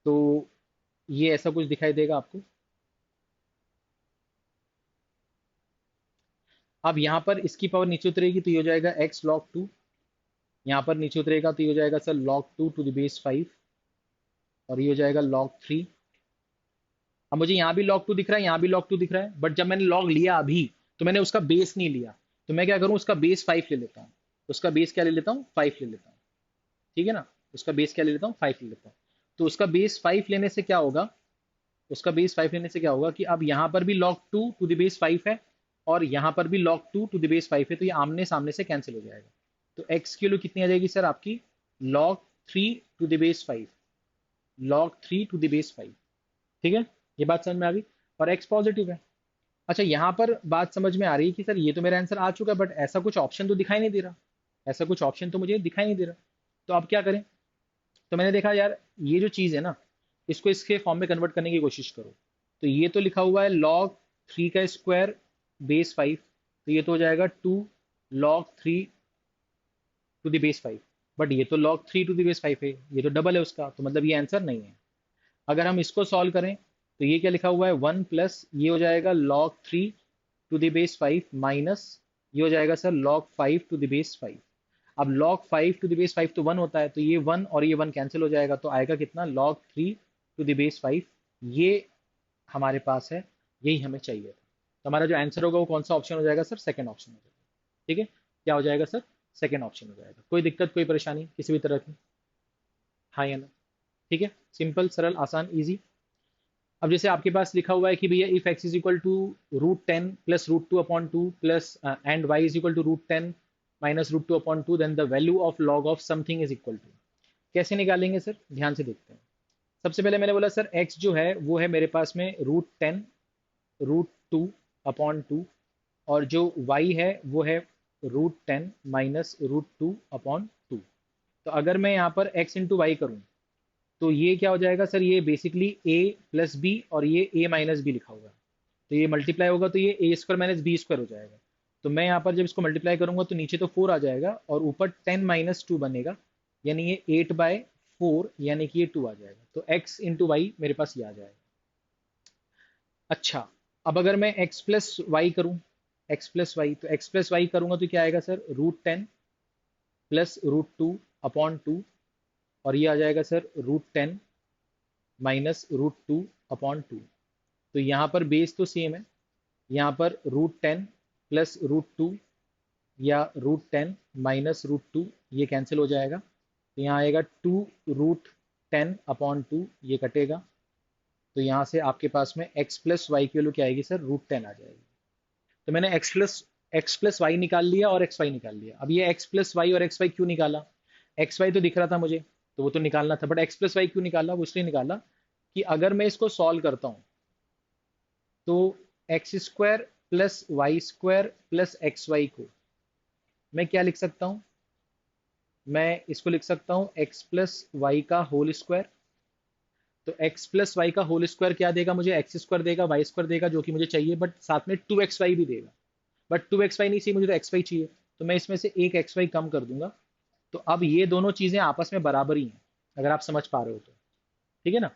तो ये ऐसा कुछ दिखाई देगा आपको। अब यहाँ पर इसकी पावर नीचे उतरेगी तो ये हो जाएगा x log 2, यहाँ पर नीचे उतरेगा तो ये हो जाएगा sir log 2 to the base 5, और ये हो जाएगा log 3। अब मुझे यहाँ भी log 2 दिख रहा है, यहाँ भी log 2 दिख रहा है, बट जब मैंने log लिया अभी तो मैंने उसका बेस नहीं लिया, तो मैं क्या करूँ, उसका बेस 5 ले लेता हूँ। उसका बेस क्या ले लेता हूँ, 5 ले लेता हूँ, ठीक है ना। उसका बेस क्या ले लेता हूँ, 5 ले लेता हूँ। तो उसका बेस 5 लेने से क्या होगा, उसका बेस 5 लेने से क्या होगा कि अब यहाँ पर भी log 2 to the base 5 है और यहाँ पर भी log 2 to the base 5 है, तो ये आमने सामने से कैंसिल हो जाएगा। तो x की वैल्यू कितनी आ जाएगी सर आपकी, log 3 to the base 5, log 3 to the base 5, ठीक है, ये बात समझ में आ गई। और x पॉजिटिव है। अच्छा यहाँ पर बात समझ में आ रही है कि सर ये तो मेरा आंसर आ चुका है बट ऐसा कुछ ऑप्शन तो दिखाई नहीं दे रहा, ऐसा कुछ ऑप्शन तो मुझे दिखाई नहीं दे रहा, तो अब क्या करें। तो मैंने देखा यार ये जो चीज़ है ना, इसको इसके फॉर्म में कन्वर्ट करने की कोशिश करो। तो ये तो लिखा हुआ है log 3 का स्क्वायर बेस 5, तो ये तो हो जाएगा 2 log 3 to the base 5, but ये तो log 3 to the base 5 है, ये तो डबल है उसका, तो मतलब ये आंसर नहीं है। अगर हम इसको सॉल्व करें तो ये क्या लिखा हुआ है 1 प्लस ये हो जाएगा log 3 to the base 5 minus ये हो जाएगा sir log 5 to the base 5। अब log 5 to the base 5 तो 1 होता है, तो ये 1 और ये 1 कैंसिल हो जाएगा, तो आएगा कितना log 3 to the base 5। ये हमारे पास है, यही हमें चाहिए था। तो हमारा जो आंसर होगा वो कौन सा ऑप्शन हो जाएगा सर, सेकंड ऑप्शन हो जाएगा, ठीक है। क्या हो जाएगा सर, सेकंड ऑप्शन हो जाएगा। कोई दिक्कत कोई परेशानी किसी भी तरह की, हाँ या ना, ठीक है, सिंपल सरल आसान इजी। अब जैसे आपके पास लिखा हुआ है कि भैया if x is equal to √10 plus √2/2 plus and y is equal to √10 minus √2/2 then the value of log of something is equal to. कैसे निकालेंगे सर, ध्यान से देखते हैं। सबसे पहले मैंने बोला सर x जो है वो है मेरे पास में √10 √2/2, और जो y है वो है √10 माइनस √2/2। तो अगर मैं यहाँ पर x इंटू वाई करूँ तो ये क्या हो जाएगा सर, ये बेसिकली a प्लस बी और ये a माइनस बी लिखा हुआ है, तो ये मल्टीप्लाई होगा तो ये a² माइनस b² हो जाएगा। तो मैं यहाँ पर जब इसको मल्टीप्लाई करूंगा तो नीचे तो 4 आ जाएगा और ऊपर 10 माइनस 2 बनेगा, यानी ये 8/4, यानी कि ये 2 आ जाएगा। तो x इंटू वाई मेरे पास ये आ जाएगा। अच्छा, अब अगर मैं x प्लस वाई करूँ, x प्लस वाई, तो x प्लस वाई करूंगा तो क्या आएगा सर, √10 प्लस √2/2, और ये आ जाएगा सर √10 माइनस √2/2। तो यहाँ पर बेस तो सेम है, यहाँ पर √10 प्लस √2 या √10 माइनस √2, ये कैंसिल हो जाएगा। तो यहाँ आएगा 2√10/2, ये कटेगा। तो यहाँ से आपके पास में x प्लस वाई की वैल्यू क्या आएगी सर, √10 आ जाएगी। तो मैंने x प्लस वाई निकाल लिया और एक्स वाई निकाल लिया। अब ये x प्लस वाई और एक्स वाई क्यों निकाला, एक्स वाई तो दिख रहा था मुझे, तो वो तो निकालना था, बट x प्लस वाई क्यों निकाला, वो इसलिए निकाला कि अगर मैं इसको सॉल्व करता हूँ तो x² plus y² plus xy को मैं क्या लिख सकता हूँ, मैं इसको लिख सकता हूँ x प्लस वाई का होल स्क्वायर। तो x प्लस वाई का होल स्क्वायर क्या देगा मुझे, x² देगा, y² देगा, जो कि मुझे चाहिए, बट साथ में 2xy भी देगा। बट 2xy नहीं चाहिए मुझे, तो xy चाहिए, तो मैं इसमें से एक xy कम कर दूंगा। तो अब ये दोनों चीजें आपस में बराबर ही हैं, अगर आप समझ पा रहे हो तो। ठीक है ना,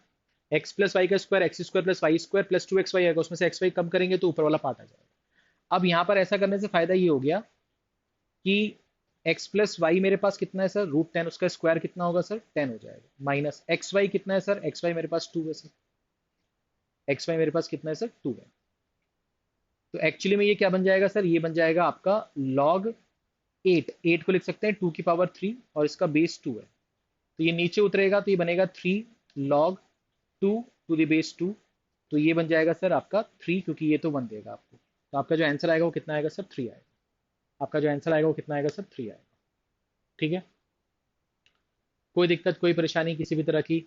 x प्लस वाई का square x² plus y² plus 2xy आएगा, उसमें से xy कम करेंगे तो ऊपर वाला पार्ट आ जाएगा। अब यहाँ पर ऐसा करने से फायदा ये हो गया कि x प्लस वाई मेरे पास कितना है सर, √10, उसका स्क्वायर कितना होगा सर, 10 हो जाएगा, माइनस xy कितना है सर, xy मेरे पास 2 है सर, xy मेरे पास कितना है सर, 2 है। तो एक्चुअली में ये क्या बन जाएगा सर, ये बन जाएगा आपका log 8, 8 को लिख सकते हैं 2 की पावर 3, और इसका बेस 2 है, तो ये नीचे उतरेगा तो ये बनेगा 3 log 2 to the base 2। तो ये बन जाएगा सर आपका 3, क्योंकि ये तो 1 देगा आपको। तो आपका जो आंसर आएगा वो कितना आएगा सर, 3 आएगा। आपका जो आंसर आएगा वो कितना आएगा सर, 3 आएगा। ठीक है, कोई दिक्कत कोई परेशानी किसी भी तरह की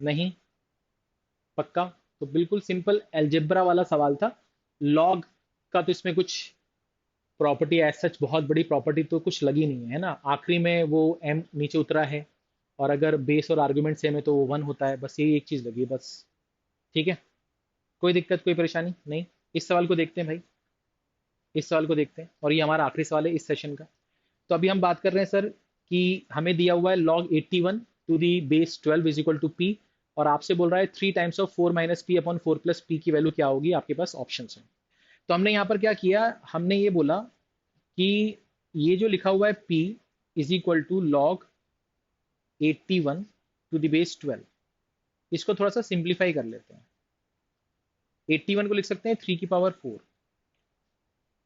नहीं, पक्का। तो बिल्कुल सिंपल एल्जेब्रा वाला सवाल था। लॉग का तो इसमें कुछ प्रॉपर्टी एज सच बहुत बड़ी प्रॉपर्टी तो कुछ लगी नहीं है ना, आखिरी में वो m नीचे उतरा है, और अगर बेस और आर्गुमेंट सेम है तो वो 1 होता है, बस यही एक चीज़ लगी है बस। ठीक है, कोई दिक्कत कोई परेशानी नहीं। इस सवाल को देखते हैं भाई, इस सवाल को देखते हैं, और ये हमारा आखिरी सवाल है इस सेशन का। तो अभी हम बात कर रहे हैं सर कि हमें दिया हुआ है log 81 to the base 12 is equal to p, और आपसे बोल रहा है 3 times of 4 minus p upon 4 plus p की वैल्यू क्या होगी, आपके पास ऑप्शन है। तो हमने यहाँ पर क्या किया, हमने ये बोला कि ये जो लिखा हुआ है p is equal to log 81 to the base 12, इसको थोड़ा सा सिंप्लीफाई कर लेते हैं। 81 को लिख सकते हैं 3 की पावर 4,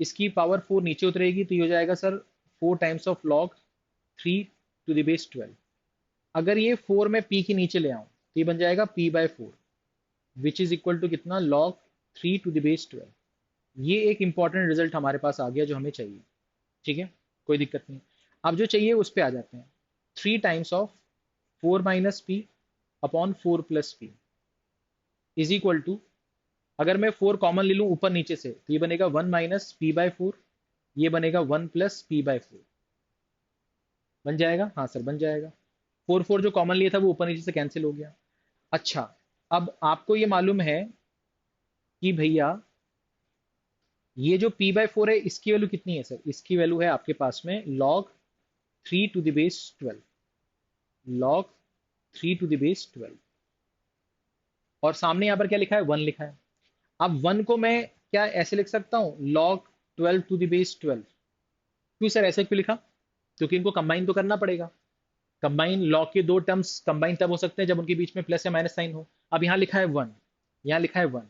इसकी पावर 4 नीचे उतरेगी तो ये हो जाएगा sir 4 times of log 3 to the base 12। अगर ये 4 में p के नीचे ले आऊं तो ये बन जाएगा p/4, which is equal to कितना, log 3 टू द बेस 12। ये एक इंपॉर्टेंट रिजल्ट हमारे पास आ गया जो हमें चाहिए। ठीक है, कोई दिक्कत नहीं। अब जो चाहिए उस पर आ जाते हैं। 3 times of 4 minus p upon 4 plus p is equal to, अगर मैं 4 कॉमन ले लूँ ऊपर नीचे से तो ये बनेगा 1 माइनस p/4, ये बनेगा 1 प्लस p/4, बन जाएगा, हाँ सर बन जाएगा। 4 जो कॉमन लिया था वो ऊपर नीचे से कैंसिल हो गया। अच्छा, अब आपको ये मालूम है कि भैया ये जो p/4 है इसकी वैल्यू कितनी है सर, इसकी वैल्यू है आपके पास में log 3 to the base 12, log 3 to the base 12, और सामने यहाँ पर क्या लिखा है, 1 लिखा है। अब 1 को मैं क्या ऐसे लिख सकता हूँ, log 12 टू द बेस 12। क्यों सर ऐसे क्यों लिखा, क्योंकि इनको कंबाइन तो करना पड़ेगा। कंबाइन, लॉग के दो टर्म्स कंबाइन तब हो सकते हैं जब उनके बीच में प्लस या माइनस साइन हो। अब यहाँ लिखा है 1, यहाँ लिखा है 1,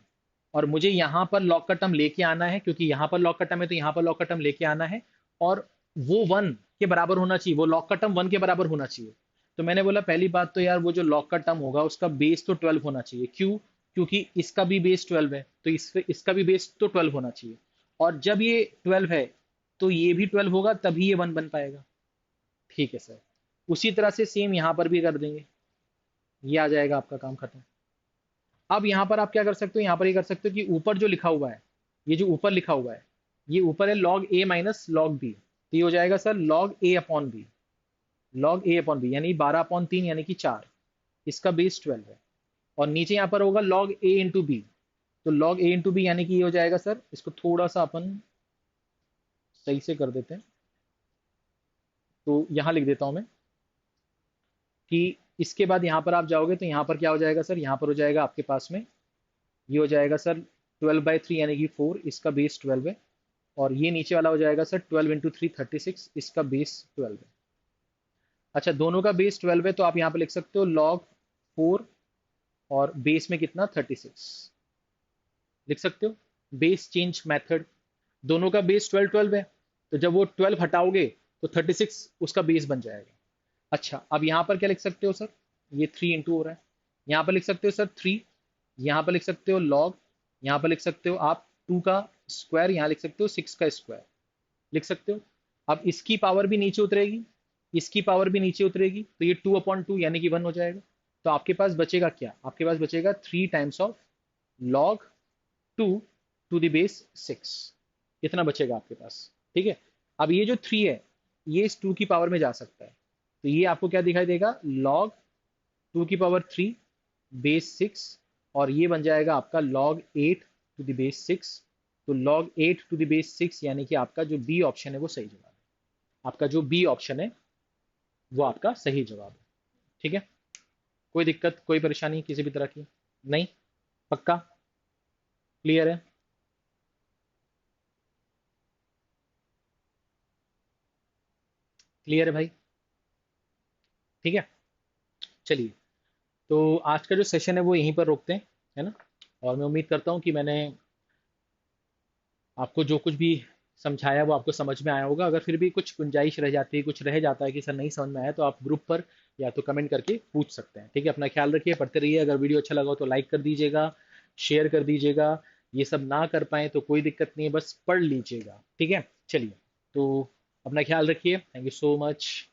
और मुझे यहाँ पर लॉग का टर्म लेके आना है, क्योंकि यहाँ पर लॉग का टर्म है तो यहाँ पर लॉग का टर्म लेके आना है, और वो 1 के बराबर होना चाहिए, वो लॉग का टर्म 1 के बराबर होना चाहिए। तो मैंने बोला पहली बात तो यार वो जो लॉग का टर्म होगा उसका बेस तो 12 होना चाहिए। क्यों, क्योंकि इसका भी बेस 12 है तो इसका भी बेस तो 12 होना चाहिए, और जब ये 12 है तो ये भी 12 होगा, तभी ये 1 बन पाएगा। ठीक है सर, उसी तरह से सेम यहाँ पर भी कर देंगे, ये आ जाएगा आपका काम खत्म। अब यहाँ पर आप क्या कर सकते हो, यहाँ पर ये कर सकते हो कि ऊपर जो लिखा हुआ है, ये जो ऊपर लिखा हुआ है, ये ऊपर है log a minus log b, तो ये हो जाएगा sir log a upon b, log a upon b यानी 12/3 यानी कि 4, इसका बेस 12 है, और नीचे यहाँ पर होगा log a इंटू बी, तो log a इंटू बी यानी कि ये हो जाएगा सर, इसको थोड़ा सा अपन सही से कर देते हैं, तो यहाँ लिख देता हूँ मैं कि इसके बाद यहाँ पर आप जाओगे तो यहाँ पर क्या हो जाएगा सर, यहाँ पर हो जाएगा आपके पास में, ये हो जाएगा सर 12/3 यानी कि 4, इसका बेस 12 है, और ये नीचे वाला हो जाएगा सर 12 इंटू 3 36, इसका बेस 12 है। अच्छा, दोनों का बेस 12 है तो आप यहाँ पर लिख सकते हो log 4, और बेस में कितना 36, लिख सकते हो। बेस चेंज मेथड, दोनों का बेस 12 12 है, तो जब वो 12 हटाओगे तो 36 उसका बेस बन जाएगा। अच्छा, अब यहाँ पर क्या लिख सकते हो सर, ये 3 इंटू हो रहा है, यहाँ पर लिख सकते हो सर 3, यहाँ पर लिख सकते हो लॉग, यहाँ पर लिख सकते हो आप 2 का स्क्वायर, यहाँ लिख सकते हो 6 का स्क्वायर, लिख सकते हो। अब इसकी पावर भी नीचे उतरेगी, इसकी पावर भी नीचे उतरेगी, तो ये 2/2 यानी कि 1 हो जाएगा। तो आपके पास बचेगा क्या, आपके पास बचेगा 3 times of log 2 to the base 6, इतना बचेगा आपके पास। ठीक है, अब ये जो 3 है ये इस 2 की पावर में जा सकता है, तो ये आपको क्या दिखाई देगा, log 2 की पावर 3 बेस 6, और ये बन जाएगा आपका log 8 टू द बेस 6। तो log 8 टू द बेस 6 यानी कि आपका जो बी ऑप्शन है वो सही जवाब है, आपका जो बी ऑप्शन है वो आपका सही जवाब है। ठीक है, कोई दिक्कत कोई परेशानी किसी भी तरह की नहीं, पक्का क्लियर है। क्लियर है भाई, ठीक है। चलिए, तो आज का जो सेशन है वो यहीं पर रोकते हैं, है ना। और मैं उम्मीद करता हूँ कि मैंने आपको जो कुछ भी समझाया वो आपको समझ में आया होगा। अगर फिर भी कुछ गुंजाइश रह जाती है, कुछ रह जाता है कि सर नहीं समझ में आया, तो आप ग्रुप पर या तो कमेंट करके पूछ सकते हैं। ठीक है, अपना ख्याल रखिए, पढ़ते रहिए। अगर वीडियो अच्छा लगा हो तो लाइक कर दीजिएगा, शेयर कर दीजिएगा। ये सब ना कर पाए तो कोई दिक्कत नहीं है, बस पढ़ लीजिएगा। ठीक है, चलिए, तो अपना ख्याल रखिए। Thank you so much.